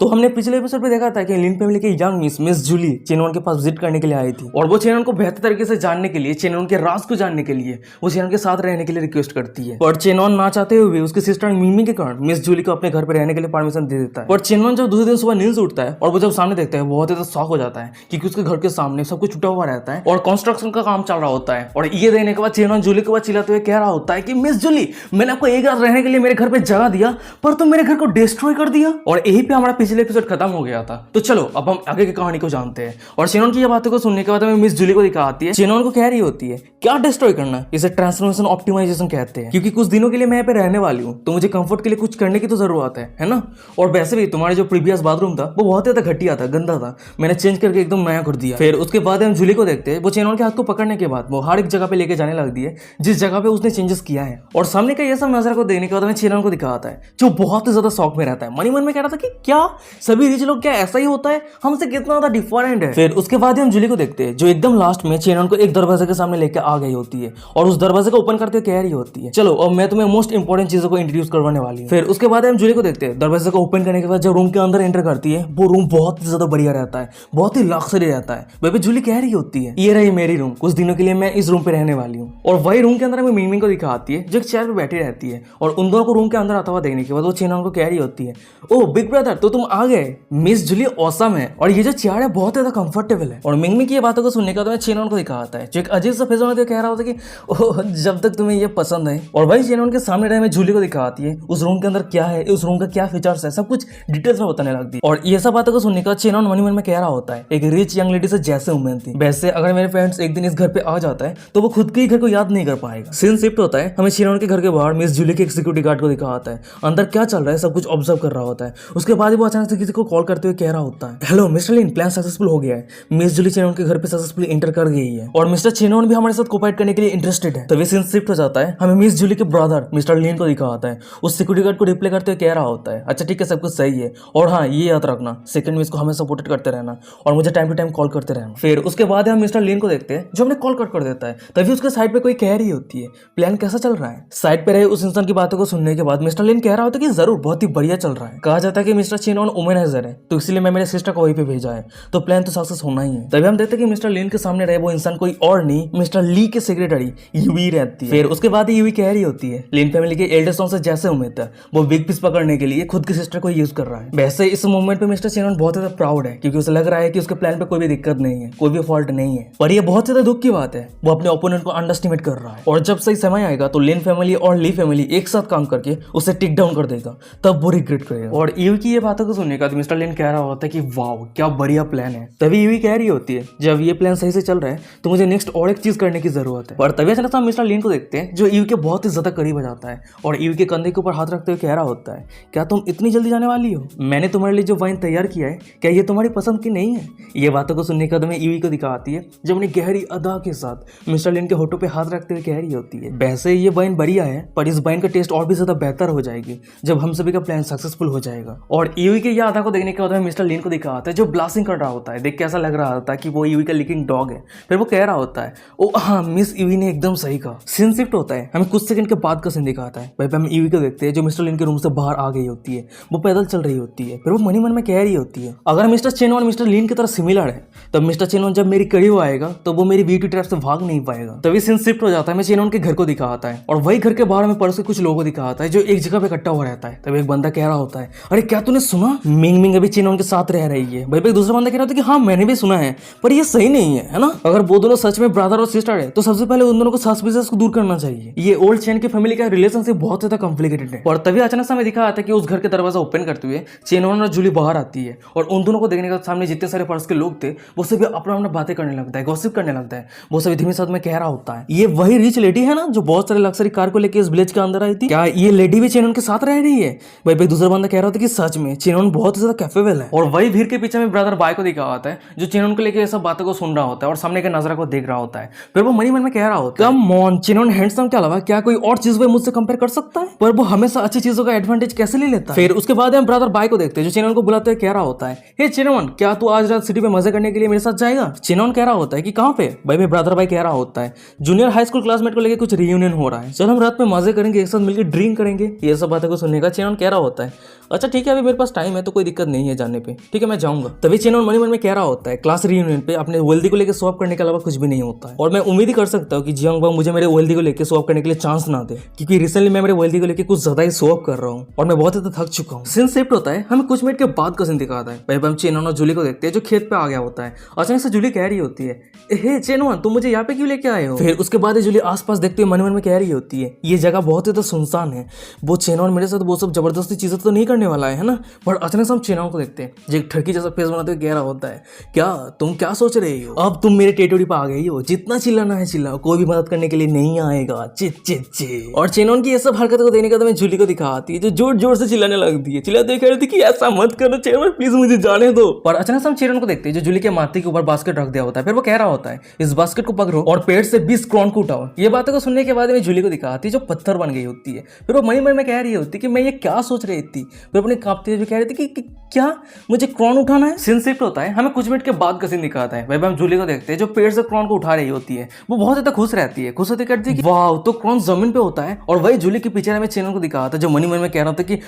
तो हमने पिछले एपिसोड में देखा था कि लिन फैमिली की यंग मिस जूली चेनवन के पास विजिट करने के लिए आई थी और वो चेनवन को बेहतर तरीके से जानने के लिए, चेनवन के राज को जानने के लिए वो चेनवन के साथ रहने के लिए रिक्वेस्ट करती है। पर चेनवन ना चाहते हुए भी उसकी सिस्टर मिमी के कारण मिस जूली को अपने घर पर रहने के लिए परमिशन दे देता है। पर चेनवन जब दूसरे दिन सुबह नींद से उठता है और वो जब सामने देखता है बहुत ज्यादा शॉक हो जाता है क्योंकि उसके घर के सामने सब कुछ छुटा हुआ रहता है और कंस्ट्रक्शन का काम चल रहा होता है। और ये देखने के बाद चेनवन जूली के बाद चिल्लाते हुए कह रहा होता है कि मिस जूली, मैंने आपको एक रात रहने के लिए मेरे घर पे जगह दिया पर तुम मेरे घर को डिस्ट्रॉय कर दिया। और यही पे हमारा पिछले एपिसोड खत्म हो गया था। तो चलो अब हम आगे की कहानी को जानते हैं। और चेनवन की ये बातों को सुनने के बाद हमें मिस जूली को दिखाती है। चेनवन को कह रही होती है क्या डिस्ट्रॉय करना, इसे ट्रांसफॉर्मेशन ऑप्टिमाइजेशन कहते हैं, क्योंकि कुछ दिनों के लिए मैं यहाँ पे रहने वाली हूँ तो मुझे कंफर्ट के लिए कुछ करने की तो जरूरत है ना। और वैसे भी तुम्हारे जो प्रीवियस बाथरूम था वो बहुत ज्यादा घटिया था, गंदा था, मैंने चेंज करके एकदम नया कर दिया। फिर उसके बाद हम जूली को देखते हैं, वो चेनवन के हाथ को पकड़ने के बाद वो हर एक जगह पे लेके जाने लगती है जिस जगह पे उसने चेंजेस किया है। और सामने का ये सब नजर को देखने के बाद हमें चेनवन को दिखाता है जो बहुत ही ज्यादा शौक में रहता है। मनी मन में कह रहा था कि क्या सभी रिच लोग क्या ऐसा ही होता है, हमसे कितना ज्यादा डिफरेंट है। फिर उसके बाद हम जूली को देखते हैं जो एकदम लास्ट में चेनवन को एक दरवाजे के सामने लेके आ गई होती है और उस दरवाजे को ओपन करते हुए कह रही होती है चलो अब मैं तुम्हें मोस्ट इंपोर्टेंट चीजों को इंट्रोड्यूस करवाने वाली हूँ। फिर उसके बाद हम जूली को देखते हैं दरवाजे को ओपन करने के बाद जब रूम के अंदर एंटर करती है वो रूम बहुत ही ज्यादा बढ़िया रहता है, बहुत ही लग्जरी रहता है। बेबी जूली कह रही होती है ये रही मेरी रूम, कुछ दिनों के लिए मैं इस रूम पे रहने वाली हूँ। और वही रूम के अंदर हमें मिमी को दिखाती है जो एक चेयर पे बैठी रहती है और उन दोनों को रूम के अंदर आता हुआ देखने के बाद वो चेनवन को कह रही होती है ओ बिग ब्रदर तो तुम आ गए, मिस जूली ऑसम है और ये जो चेयर है बहुत ज्यादा कंफर्टेबल है। और मिंगमी की ये बातों को सुनने के बाद चेनवन को दिखाता है जो एक अजीब सा फेस होने कह रहा होता है कि ओह जब तक तुम्हें ये पसंद है। और वही चेनवन के सामने रहे में जूली को दिखाती है उस रूम के अंदर क्या है, उस रूम का क्या फीचर्स है, सब कुछ डिटेल्स में बताने लगती है। और ये सब बातों को सुनने के बाद चेनवन मन में कह रहा होता है एक रिच यंग लेडी से जैसे उम्मीद थी वैसे अगर मेरे फ्रेंड्स एक दिन इस घर पे आ जाता है तो वो खुद के ही घर को याद नहीं कर पाएगा। सीन शिफ्ट होता है, हमें चेनवन के घर के बाहर मिस जूली के एक सिक्योरिटी गार्ड को दिखाता है अंदर क्या चल रहा है सब कुछ ऑब्जर्व कर रहा होता है। उसके बाद वो अचानक से किसी को कॉल करते हुए कह रहा होता है हेलो मिस्टर लिन, प्लान सक्सेसफुल हो गया है, मिस जूली चेनवन के घर पे सक्सेसफुली एंटर कर गई है और मिस्टर चेनवन भी हमारे साथ कोऑपरेट करने के लिए इंटरेस्टेड है। तभी सीन शिफ्ट हो जाता है, हमें मिस जूली के ब्रदर मिस्टर लिन को दिखाता है उस सिक्योरिटी गार्ड को रिप्लाई करते हुए कह रहा होता है अच्छा ठीक है सब कुछ सही है और हाँ ये याद रखना सेकंड में इसको हमें सपोर्टेड करते रहना और मुझे टाइम टू टाइम कॉल करते रहना। फिर उसके बाद हम मिस्टर लिन को देखते हैं जो हमने कॉल कट कर देता है। तभी उसके साइड पे कोई कह रही होती है प्लान कैसा चल रहा है। साइड पे रहे उस इंसान की बातों को सुनने के बाद मिस्टर लिन कह रहा होता है कि जरूर बहुत ही बढ़िया चल रहा है। कहा जाता है कि मिस्टर चेनवन वुमेनाइजर है तो इसलिए मैं मेरे सिस्टर को वहीं पे भेजा है तो प्लान तो सक्सेस होना ही है। तभी हम देखते हैं कि मिस्टर लिन के सामने रहे वो इंसान कोई और नहीं मिस्टर ली के सेक्रेटरी यूवी रहती है। फिर उसके बाद यूवी कह रही होती है लिन फैमिली के एल्डर सन से जैसे उम्मीद था वो बिग पीस पकड़ने के लिए खुद की सिस्टर को यूज कर रहा है। वैसे इस मोमेंट पे मिस्टर चेनवन बहुत ज्यादा प्राउड है क्योंकि उसे लग रहा है कि उसके प्लान पे कोई भी दिक्कत नहीं है, कोई भी फॉल्ट नहीं है। पर ये बहुत ज्यादा दुख की बात है, वो अपने ओपोनेंट को अंडरस्टिमेट कर रहा है और जब सही समय आएगा तो लिन फैमिली और ली फैमिली एक साथ काम करके उसे टिक डाउन कर देगा, तब वो रिग्रेट करेगा। और यूवी की ये बातों को सुनने का मिस्टर लिन कह रहा होता है कि वाओ क्या बढ़िया प्लान है। तभी यूवी कह रही होती है जब ये प्लान सही से चल रहा है तो मुझे नेक्स्ट और एक चीज करने की जरूरत है। और तभी अचानक हम मिस्टर लिन को देखते हैं जो यूवी के बहुत ही ज्यादा करीब आ जाता है और यूवी के कंधे के ऊपर हाथ रखते हुए कह रहा होता है क्या तुम इतनी जल्दी जाने वाली हो, मैंने तुम्हारे लिए जो वाइन तैयार किया है क्या ये तुम्हारी पसंद की नहीं है। ये बातों को सुनने के बाद यूवी को दिखाती है जब अपनी गहरी अदा के साथ मिस्टर लिन के होठों पे हाथ रखते हुए कह रही होती है वैसे ये वाइन बढ़िया है पर इस वाइन का टेस्ट और भी ज्यादा बेहतर हो जाएगी जब हम सभी का प्लान सक्सेसफुल हो जाएगा। और यूवी के ये अदा को देखने के बाद मिस्टर लिन को दिखाता है जो ब्लास्टिंग कर रहा होता है, देख के ऐसा लग रहा होता है कि वो यूवी का लीकिंग डॉग है। फिर वो कह रहा होता है ओ हाँ मिस यूवी ने एकदम सही कहा। सीन शिफ्ट होता है, हमें कुछ सेकंड के बाद का सीन दिखाता है। भाई हम यूवी को देखते हैं जो मिस्टर लिन के रूम से बाहर आ गई होती है, वो पैदल चल रही होती है। फिर वो मनी मन में कह रही होती है अगर मिस्टर चेनवन मिस्टर लिन की तरह सिमिलर है तब मिस्टर चेनवन जब मेरी करीब आएगा तो वो मेरी ब्यूटी ट्रैप से भाग नहीं पाएगा। तभी सीन शिफ्ट हो जाता है, मैं चेनवन के घर को दिखाता है और वही घर के बाहर में परस के कुछ लोगों को दिखाता है जो एक जगह पे इकट्ठा हुआ रहता है। तभी एक बंदा कह रहा होता है अरे क्या तूने सुना मिंग मिंग अभी चेनवन के साथ रह रही है। भाई दूसरा बंदा कह रहा होता है कि हाँ मैंने भी सुना है पर ये सही नहीं है ना, अगर वो दोनों सच में ब्रदर और सिस्टर है तो सबसे पहले उन दोनों को सस्पिशियस को दूर करना चाहिए। ये ओल्ड चेन की फैमिली का रिलेशनशिप बहुत ज्यादा कॉम्प्लिकेटेड है। और तभी अचानक से हमें दिखा आता है कि उस घर के दरवाजा ओपन करते हुए चेनवन और जूली बाहर आती है और उन दोनों को देखने के सामने जितने सारे पर्स के लोग थे वो सभी अपना अपना बातें करने लगता है, गॉसिप करने लगता है। वो सभी धीमे साथ में कह रहा होता है ये वही रिच लेडी है ना जो बहुत सारे लग्जरी कार को लेकर इस विलेज के अंदर आई थी, क्या ये लेडी भी चेनवन के साथ रह रही है। भाई दूसरा बंदा कह रहा होता है कि सच में चेनवन बहुत ज्यादा कैपेबल है। और वही भीड़ के पीछे में ब्रदर बाय को दिखा होता है जो चेनवन को लेकर ये सब बातों को सुन रहा होता है और सामने के नजर को देख रहा होता है। फिर वो मनी मन में कह रहा होता है कम ऑन चेनवन हैंडसम के अलावा क्या कोई और चीज मुझसे कंपेयर कर सकता है, पर वो हमेशा अच्छी चीजों का एडवांटेज कैसे ले लेता है। फिर उसके बाद हम ब्रदर बाय को देखते हैं जो चेनवन को बुलाते हुए कह रहा होता है हे चेनवन क्या तू आज रात सिटी पे मजे करने के लिए मेरे साथ जाएगा। चेनवन कह रहा होता है कि कहां पे। भाई ब्रदर बाय कह रहा होता है जूनियर हाई स्कूल क्लासमेट को लेकर कुछ रियूनियन हो रहा है, चल हम रात में मजे करेंगे, एक साथ मिलकर ड्रिंक करेंगे। ये सब बातें को सुनने का चेनवन कह रहा होता है अच्छा ठीक है अभी मेरे पास टाइम टाइम है तो कोई दिक्कत नहीं है जाने पे, ठीक है मैं जाऊंगा। तभी चेनन मनी मन में कह रहा होता है क्लास रियूनियन पे अपने वेल्दी को लेकर स्वैप करने के अलावा कुछ भी नहीं होता है, और मैं उम्मीद ही कर सकता हूँ कि जियांग बा मुझे मेरे वेल्दी को लेकर स्वैप करने के लिए चांस ना दे, क्योंकि रिसेंटली मैं मेरे वेल्दी को लेकर कुछ ज्यादा ही स्वैप कर रहा हूँ और मैं बहुत ज्यादा थक चुका हूँ। सीन शिफ्ट होता है, हमें कुछ मिनट के बाद का सीन दिखाता है। भाई हम चेनन और जूली को देखते हैं जो खेत पे आ गया होता है। अचानक से जूली कह रही होती है, हे चेनन तुम मुझे यहाँ पे क्यों लेके आए हो? फिर उसके बाद जूली आसपास देखते हुए मन मन में कह रही होती है, ये जगह बहुत ही तो सुनसान है, वो चेनन मेरे साथ वो सब जबरदस्ती चीजें तो नहीं करने वाला है ना। पर अचानक से हम चेनन को देखते हैं जो एक ठरकी जैसा फेस बनाते हुए कह रहा होता है, क्या तुम क्या सोच रही हो? अब तुम मेरे टेटोरी पे आ गई हो, जितना चिल्लाना है चिल्लाओ, कोई भी मदद करने के लिए नहीं आएगा, चिच चिच चिच। और चेनन की ये सब हरकत को देने का तो मैं जूली को दिखाती है जो जोर जोर से चिल्लाने लगती है, चिल्लाते कह रही थी कि ऐसा मत करो चेनन प्लीज मुझे जाने दो। पर अचानक से हम चेनन को देखते हैं जो जूली के माथे के ऊपर बास्केट रख दिया होता है। फिर वो कह रहा होता है इस बास्केट को पकड़ो और पेड़ से 20 क्रॉन को उठाओ। ये बातों को सुनने के बाद मैं जूली को दिखाती है जो पत्थर बन गई होती है। फिर वो मनी मन में कह रही होती है कि मैं ये क्या सोच रही थी। फिर अपने कांपते हुए कह रही थी कि क्या मुझे क्रॉन उठाना है। सीन शिफ्ट होता है, हमें कुछ मिनट के बाद का सीन दिखाता है। भाई हम जूली को देखते हैं जो पेड़ से क्रॉन को उठा रही होती है। वो बहुत ज्यादा खुश रहती है, खुश होती कहती है कि वाह तो क्रॉन जमीन पे होता है। और वही जूली के पीछे हमें चेनन को दिखाता है जो मनी मन में कह रहा था कि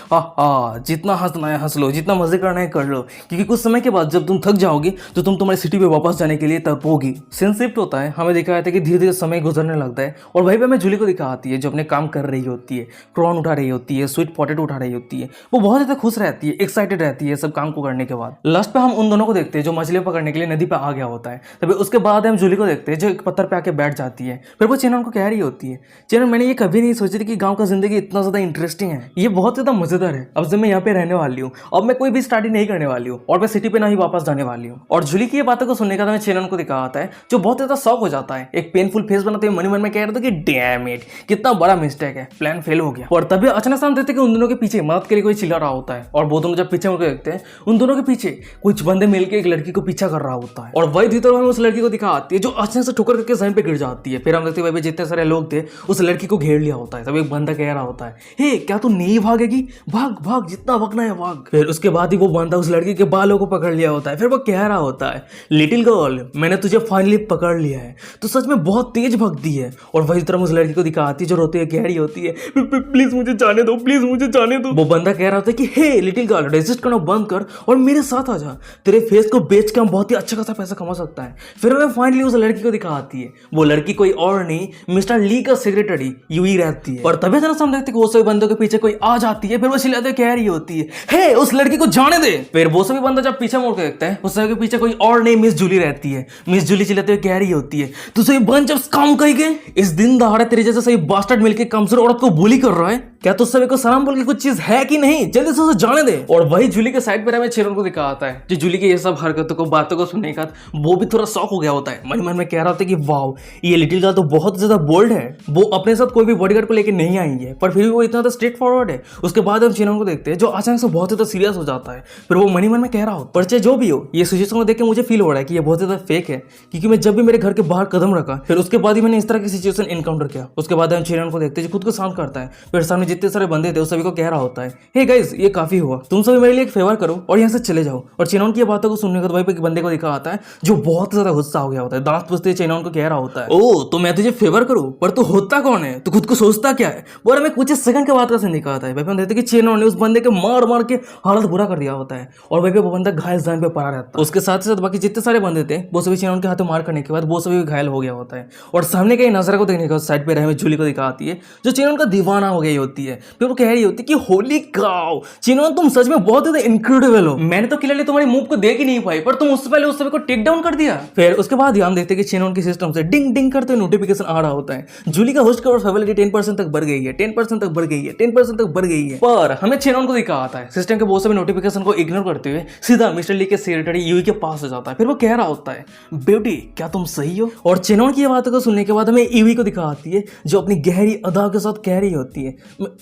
जितना हंसना है हंस लो, जितना मजे करना है कर लो, क्योंकि कुछ समय के बाद जब तुम थक जाओगी तो तुम तुम्हारी सिटी पे वापस जाने के लिए तड़पोगी। सीन शिफ्ट होता है, हमें दिखाया था कि धीरे धीरे समय गुजरने लगता है और वहीं पे हमें जूली को दिखाती है जो अपने काम कर रही होती है, क्रॉन उठा रही होती है, स्वीट पोटैटो उठा रही होती है। वो बहुत ज्यादा खुश रहती है, एक्साइटेड रहती है सब काम को करने के बाद। लास्ट पे हम उन दोनों को देखते हैं जो मछलियां पकड़ने के लिए नदी पे आ गया होता है। तभी उसके बाद हम जूली को देखते हैं जो एक पत्थर पे आके बैठ जाती है। फिर वो चेनन को कह रही होती है, चेनन मैंने ये कभी नहीं सोची थी कि गाँव का जिंदगी इतना ज्यादा इंटरेस्टिंग है, ये बहुत ज्यादा मजेदार है। अब जब मैं यहाँ पे रहने वाली हूँ, अब मैं कोई भी स्टडी नहीं करने वाली हूँ और मैं सिटी पे ना ही वापस जाने वाली हूँ। और जूली की ये बातों को सुनने का मैं चेनन को दिखाता है जो बहुत ज्यादा शॉक हो जाता है। एक पेनफुल फेस बनाते हुए मन में कह रहा था कि डैम इट कितना बड़ा मिस्टेक है, प्लान फेल हो गया। और तभी अचानक से हम देखते हैं कि उन दोनों के पीछे मदद के लिए कोई चिल्ला रहा होता है। और वो दोनों जब पीछे मुड़कर देखते हैं उन दोनों के पीछे कुछ बंदे मिलकर एक लड़की को पीछा कर रहा होता है। और वही भीतर में उस लड़की को दिखाती है जो अचानक से ठोकर करके जमीन पे गिर जाती है। फिर हम देखते हैं जितने सारे लोग थे उस लड़की को घेर लिया होता है। तब एक बंदा कह रहा होता है, हे क्या तू नहीं भागेगी, भाग भाग जितना भागना है भाग। फिर उसके बाद ही वो बंदा उस लड़की के बालों को पकड़ लिया होता है। फिर वो कह रहा होता है, लिटिल गर्ल मैंने तुझे फाइनली पकड़ लिया है, तो सच में बहुत तेज भगती है। और वही तरह उस लड़की को दिखाती है जो रोते हुए कह रही होती है, प्लीज मुझे जाने दो, प्लीज मुझे जाने दो। वो बंदा कह रहा होता है कि हे लिटिल गर्ल रेजिस्ट करना बंद कर और मेरे साथ आ जा, तेरे फेस को बेच के हम बहुत ही अच्छा खासा पैसा कमा सकता है। फिर मैं फाइनली उस लड़की को दिखाती है। वो लड़की कोई और नहीं मिस्टर ली का सेक्रेटरी यूई रहती है। और तभी तरह हम देखते वो सभी बंदों के पीछे कोई आ जाती है। फिर वो चिल्लाते कह रही होती है, हे उस लड़की को जाने दे। फिर वो सभी बंदा जब पीछे मुड़ के देखता है उस के पीछे कोई और नहीं मिस जूली रहती है। मिस जूली चिल्लाते हुए कह रही होती है, तू सही बंच ऑफ काम कही गए, इस दिन दहाड़े तेरे जैसे सही बास्टर्ड मिलके कमजोर औरत को bully कर रहा है, क्या तुझ सभी को सलाम बोल के कुछ चीज है कि नहीं, जल्दी से उसे जाने दे। और वही जूली के साइड पर हमें चेनन को दिखाता है जो जूली की ये सब हरकतों को बातों को सुनने का वो भी थोड़ा शॉक हो गया होता है। मन में कह रहा था कि वाओ ये लिटिल गर्ल तो बहुत ज्यादा बोल्ड है, वो अपने साथ कोई भी बॉडीगार्ड को लेकर नहीं आई है पर फिर भी वो इतना स्ट्रेट फॉरवर्ड है। उसके बाद हम चेनन को देखते हैं जो अचानक से बहुत ज्यादा सीरियस हो जाता है। फिर वो मन में कह रहा हो, पर चाहे जो भी हो ये सिचुएशन को देख के मुझे फील हो रहा है कि ये बहुत ज्यादा फेक है, क्योंकि मैं जब भी मेरे घर के बाहर कदम रखा फिर उसके बाद ही मैंने इस तरह की सिचुएशन इनकाउंटर किया। उसके बाद हम चेनन को देखते हैं जो खुद को शांत करता है। फिर सामने जितने सारे बंदे थे उस सभी को कह रहा होता है, हे गाइस ये काफी हुआ, तुम सभी मेरे लिए एक फेवर करो और यहाँ से चले जाओ। और चेनन की बातों को सुनने के बाद बंदे को दिखा आता है जो बहुत ज्यादा गुस्सा हो गया होता है। दांत पूछते चेनन को कह रहा होता है, ओ तो मैं तुझे फेवर करूं, पर तू होता कौन है, तू खुद को सोचता क्या है। और हमें कुछ सेकंड के बाद का सीन दिखाता है। हम देखते कि चेनन ने उस बंदे के मार मार के हालत बुरा कर दिया होता है और वही पे वो बंदा घायल जमीन पे पड़ा रहता है। उसके साथ साथ बाकी जितने सारे बंदे थे वो सभी चेनन के हाथों मार करने के बाद वो सभी घायल हो गया होता है। और सामने के नजर को देखने के बाद साइड पे हमें जूली को दिखाती है जो चेनन का दीवाना हो गई होती है। फिर वो कह रही होती है कि होली काउ चेनन तुम सच में बहुत ज्यादा इनक्रेडिबल हो, मैंने तो क्लियरली तुम्हारी मूव को देख ही नहीं पाई पर तुम उससे पहले उस सभी को टेक डाउन कर दिया। फिर उसके बाद हम देखते हैं कि चेनन के सिस्टम से डिंग डिंग करते नोटिफिकेशन आ रहा होता है। जूली का होस्ट कवर फेवरेट 10% तक बढ़ गई है, 10% तक बढ़ गई है, 10% तक बढ़ गई है। पर हमें चेनन को दिखा आता है सिस्टम के बहुत सारे नोटिफिकेशन को इग्नोर करते हुए सीधा मिस्टर ली के सेक्रेटरी यूई के पास हो जाता है। फिर वो कह रहा होता है, ब्यूटी क्या तुम सही हो। और चेनन की बातों को सुनने के बाद हमें यूई को दिखाती है जो अपनी गहरी अदा के साथ कह रही होती है,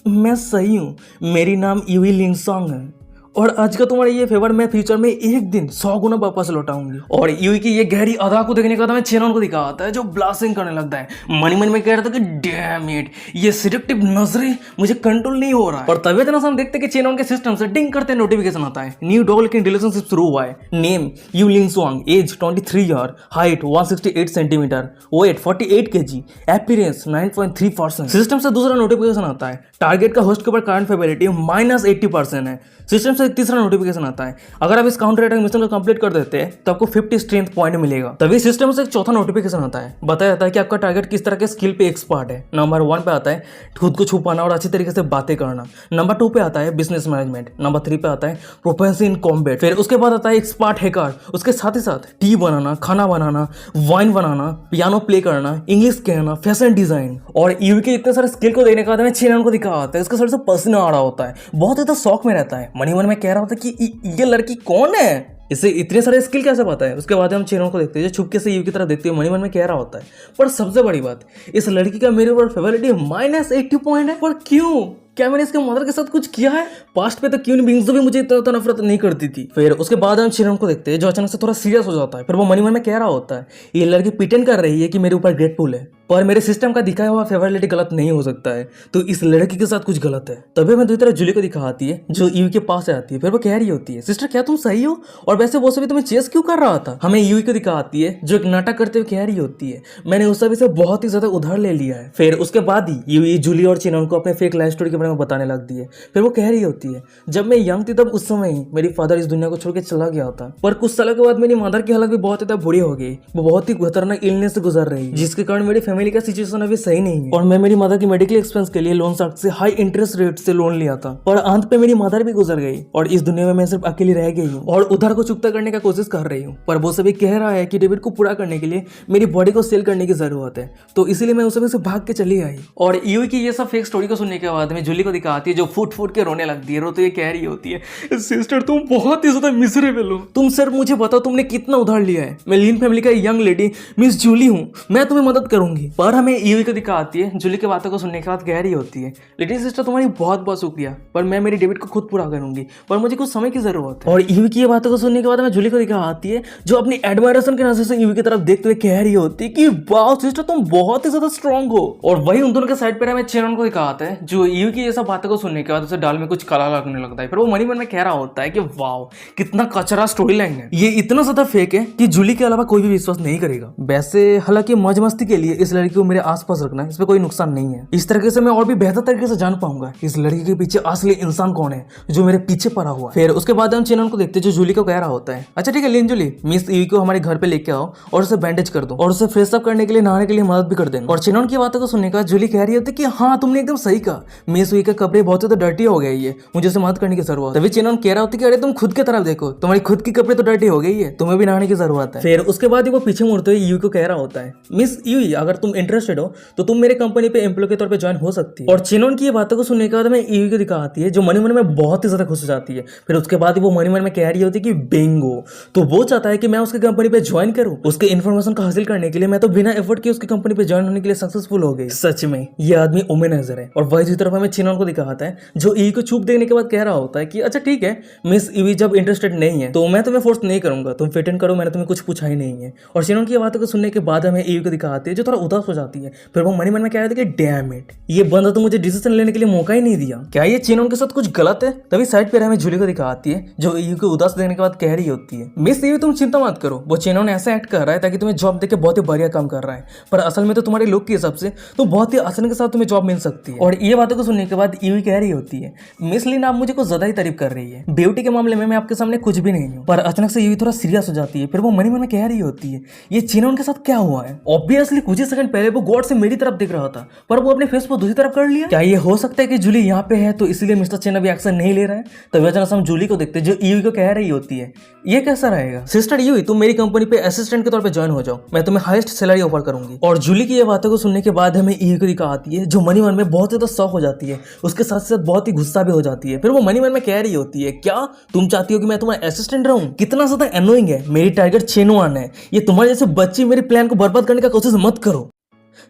मैं सही हूँ, मेरी नाम यूई लिंगसोंग है और आज का तुम्हारा ये फेवर मैं फ्यूचर में एक दिन 100 गुना वापस लौटाऊंगी। और यूई की ये गहरी अदा को देखने के बाद हमें चेनन को दिखाता है जो ब्लास्टिंग करने लगता है। मन में कह रहा था कि डैम इट ये सिलेक्टिव नजरें मुझे कंट्रोल नहीं हो रहा है। और तभी इतना हम देखते हैं कि चेनन के सिस्टम से डिंग करते नोटिफिकेशन आता है, न्यू डॉग की रिलेशनशिप शुरू हुआ है, name Yu Lingsong, age 23 year, height 168 centimetre, weight 48 kg, appearance 9.3%। System से दूसरा नोटिफिकेशन आता है, टारगेट का होस्ट के ऊपर करंट फेवरिटी -80% है। सिस्टम से एक तीसरा नोटिफिकेशन आता है, अगर आप इस काउंटर अटैक मिशन को कंप्लीट कर देते हैं तो आपको 50 स्ट्रेंथ पॉइंट मिलेगा। तभी सिस्टम से एक चौथा नोटिफिकेशन आता है, बताया जाता है कि आपका टारगेट किस तरह के स्किल पे एक्सपर्ट है। नंबर 1 पे आता है खुद को छुपाना और अच्छी तरीके से बातें करना। नंबर 2 पे आता है बिजनेस मैनेजमेंट। नंबर 3 पे आता है प्रोफेंसी इन कॉम्बैट। फिर उसके बाद आता है एक्सपर्ट हैकर। उसके साथ ही साथ टी बनाना, खाना बनाना, वाइन बनाना, पियानो प्ले करना, इंग्लिश कहना, फैशन डिजाइन। और ईवी के इतने सारे स्किल को देखने के बाद हमें चेनन को दिखा आता है, इसका सर से पसीना आ रहा होता है, बहुत ज्यादा शौक में रहता है, मन ही मन में कह रहा होता है कि ये लड़की कौन है, इसे इतने सारे स्किल कैसे पता है। उसके बाद हम चेनों को देखते हैं जो छुपके से ईवी की तरफ देखते हुए मन में कह रहा होता है, पर सबसे बड़ी बात, इस लड़की का मेरे ऊपर फेवरिटी -80 पॉइंट है। पर क्यों? क्या मैंने इसके मदर के साथ कुछ किया है? पास्ट पे तो क्यों बिंगजो भी मुझे इतना नफरत नहीं करती थी। फिर उसके बाद हम चिरन को देखते हैं जो अचानक से थोड़ा सीरियस हो जाता है। फिर वो मन ही मन में कह रहा होता है, ये लड़की पिटेंड कर रही है कि मेरे ऊपर ग्रेटफुल है, पर मेरे सिस्टम का दिखाया हुआ फेवरिटी गलत नहीं हो सकता है, तो इस लड़की के साथ कुछ गलत है। तभी हमें दूसरी तरफ जूली को दिखा आती है जो ईवी के पास आती है। फिर वो कह रही होती है, सिस्टर क्या तुम सही हो, और वैसे वो सभी तुम्हें चेस क्यों कर रहा था। हमें ईवी को दिखा आती है जो एक नाटक करते हुए कह रही होती है, मैंने उस सभी से बहुत ही ज्यादा उधार ले लिया है। फिर उसके बाद ही ईवी जूली और चिनन को अपने फेक लाइफ स्टोरी के बारे में बताने लगती है। फिर वो कह रही होती है, जब मैं यंग थी तब उस समय ही मेरी फादर इस दुनिया को छोड़ के चला गया था, पर कुछ सालों के बाद मेरी मदर की हालत भी बहुत ज्यादा बुरी हो गई। वो बहुत ही खतरनाक इलनेस से गुजर रही है, जिसके कारण मेरी फैमिली का सिचुएशन अभी सही नहीं है, और मैं मेरी मदर की मेडिकल एक्सपेंस के लिए लोन शार्क से हाई इंटरेस्ट रेट से लोन लिया था, पर अंत पे मेरी मदर भी गुजर गई और इस दुनिया में मैं सिर्फ अकेली रह गई हूँ और उधार को चुकता करने का कोशिश कर रही हूँ। पर वो सभी कह रहा है कि डेबिट को पूरा करने के लिए मेरी बॉडी को सेल करने की जरूरत है, तो इसीलिए मैं उस समय से भाग के चली आई। और ईवी की ये सब फेक स्टोरी को सुनने के बाद में जूली को दिखाती है जो फूट फूट के रोने लगती है। रोते ये कह रही होती है, सिस्टर तुम बहुत ही ज्यादा मिजरेबल हो, तुम सर मुझे बताओ तुमने कितना उधार लिया है। मैं लीन फैमिली का यंग लेडी मिस जूली हूँ, मैं तुम्हें मदद करूंगी। पर हमें ईवी को दिखाती है जूली की बातों को सुनने के बाद कह रही होती है, लेडी सिस्टर तुम्हारी बहुत बहुत शुक्रिया, पर मैं मेरी डेबिट को खुद पूरा करूंगी, पर मुझे कुछ समय की जरूरत है। और ईवी की ये बातों को सुनने के बाद हमें जूली को दिखाती है जो अपनी एडमायरेशन के नजर से ईवी की तरफ देखते हुए कह रही होती है कि वाओ सिस्टर तुम बहुत ही ज्यादा स्ट्रांग हो। और वही उन दोनों के साइड पर हमें चेनन को दिखाता है जो ईवी की ये सब बातों को सुनने के बाद उसे डाल में कुछ काला लगने लगता है। फिर वो मन ही मन में कह रहा होता है कि वाओ कितना कचरा स्टोरी लाइन है, ये इतना ज्यादा फेक है कि जूली के अलावा कोई भी विश्वास नहीं करेगा। वैसे हालांकि मौज मस्ती के लिए इस लड़की को मेरे आसपास रखना इसमें कोई नुकसान नहीं है, इस तरीके से मैं और भी बेहतर तरीके से जान पाऊंगा इस लड़की के पीछे असली इंसान कौन है जो मेरे पीछे पड़ा हुआ है। फिर उसके बाद हम चेनन को देखते हैं जो जूली को कह रहा होता है, अच्छा ठीक है लिन जूली, मिस ईवी को हमारे घर पे लेके आओ और उसे बैंडेज कर दो और उसे फ्रेश अप करने के लिए नहाने के लिए मदद भी कर देना। और चेनन की बातों को सुनने का जूली कह रही होती है कि हाँ तुमने एकदम सही कहा, मिस ईवी के कपड़े बहुत ज्यादा डर्टी हो गए, ये मुझे उसे मदद करने की जरूरत है। तभी चेनन कह रहा होती है कि अरे तुम खुद की तरफ देखो, तुम्हारी खुद की कपड़े तो डर्टी हो गई है, तुम्हें भी नहाने की जरूरत है। फिर उसके बाद वो पीछे मुड़ते हुए ईवी को कह रहा होता है, मिस ईवी अगर तुम इंटरेस्टेड हो तो तुम मेरे कंपनी पे एम्प्लॉय के तौर पे ज्वाइन हो सकती है। और चेनन की ये बातों को सुनने के बाद मैं ईवी को दिखाती है जो मनी मन में बहुत ही ज्यादा खुश हो जाती है। फिर उसके बाद वो मनी मन में कह रही होती है कि बिंगो, तो वो चाहता है कि मैं उसकी कंपनी पे ज्वाइन करूं। उसके इन्फॉर्मेशन को हासिल करने के लिए मैं तो बिना एफर्ट किए उसकी कंपनी पे ज्वाइन होने के लिए सक्सेसफुल हो गई। सच में ये आदमी वुमेनाइजर है। और वही तरफ हमें चेनन को दिखाता है जो ईवी को छूप देने के बाद कह रहा होता है कि अच्छा ठीक है मिस ईवी जब इंटरेस्टेड नहीं है तो मैं तुम्हें फोर्स नहीं करूंगा, तुम फिट इन करो, मैंने तुम्हें कुछ पूछा ही नहीं है। और चेनन की बातों को सुनने के बाद हमें ईवी को दिखाती है जो थोड़ा उदास हो जाती है। फिर वो मनी मन में कह रहा था कि डैम इट, ये बंदा तो मुझे डिसीजन लेने के लिए मौका ही नहीं दिया, क्या ये चेनन के साथ कुछ गलत है। तभी साइड पर हमें जूली को दिखाती है जो ईवी को उदास देने के बाद कह रही होती है, मिस ईवी तुम चिंता मत करो, वो चेनन ऐसा एक्ट कर रहा है ताकि तुम्हें जॉब देके बहुत ही बढ़िया काम कर रहा है, पर असल में तो तुम्हारे लुक के हिसाब से तो बहुत ही आसानी के साथ तुम्हें जॉब मिल सकती है। और ये बातों को सुनने के बाद ईवी कह रही होती है, मिस लिन आप मुझे कुछ ज्यादा ही तारीफ कर रही है, ब्यूटी के मामले में मैं आपके सामने कुछ भी नहीं हूँ। पर अचानक से ईवी थोड़ा सीरियस हो जाती है। फिर वो मनी मन में कह रही होती है, ये चेनन के साथ क्या हुआ है। ऑब्वियसली कुछ ही सेकंड पहले वो गॉड से मेरी तरफ दिख रहा था, पर वो अपने फेस को दूसरी तरफ कर लिया। क्या ये हो सकता है कि जूली यहाँ पे है तो इसलिए मिस्टर चेन अभी एक्शन नहीं ले रहा है। तभी अचानक हम जूली को देखते हैं जो ईवी को कह रही होती है, ये कैसा रहेगा सिस्टर ईवी, तुम मेरी कंपनी पे असिस्टेंट के तौर पे ज्वाइन हो जाओ, मैं तुम्हें हाईएस्ट सैलरी ऑफर करूंगी। और जूली की ये बातों को सुनने के बाद हमें ईवी को दिखाती है जो मनी मन में बहुत ज्यादा शौक हो जाती है, उसके साथ साथ बहुत ही गुस्सा भी हो जाती है। फिर वो मनी मन में कह रही होती है, क्या तुम चाहती हो कि मैं तुम्हारा असिस्टेंट रहूं, कितना ज्यादा एनोइंग है, मेरी टारगेट चेनवान है, ये तुम्हारे जैसे बच्ची मेरे प्लान को बर्बाद करने का कोशिश मत करो।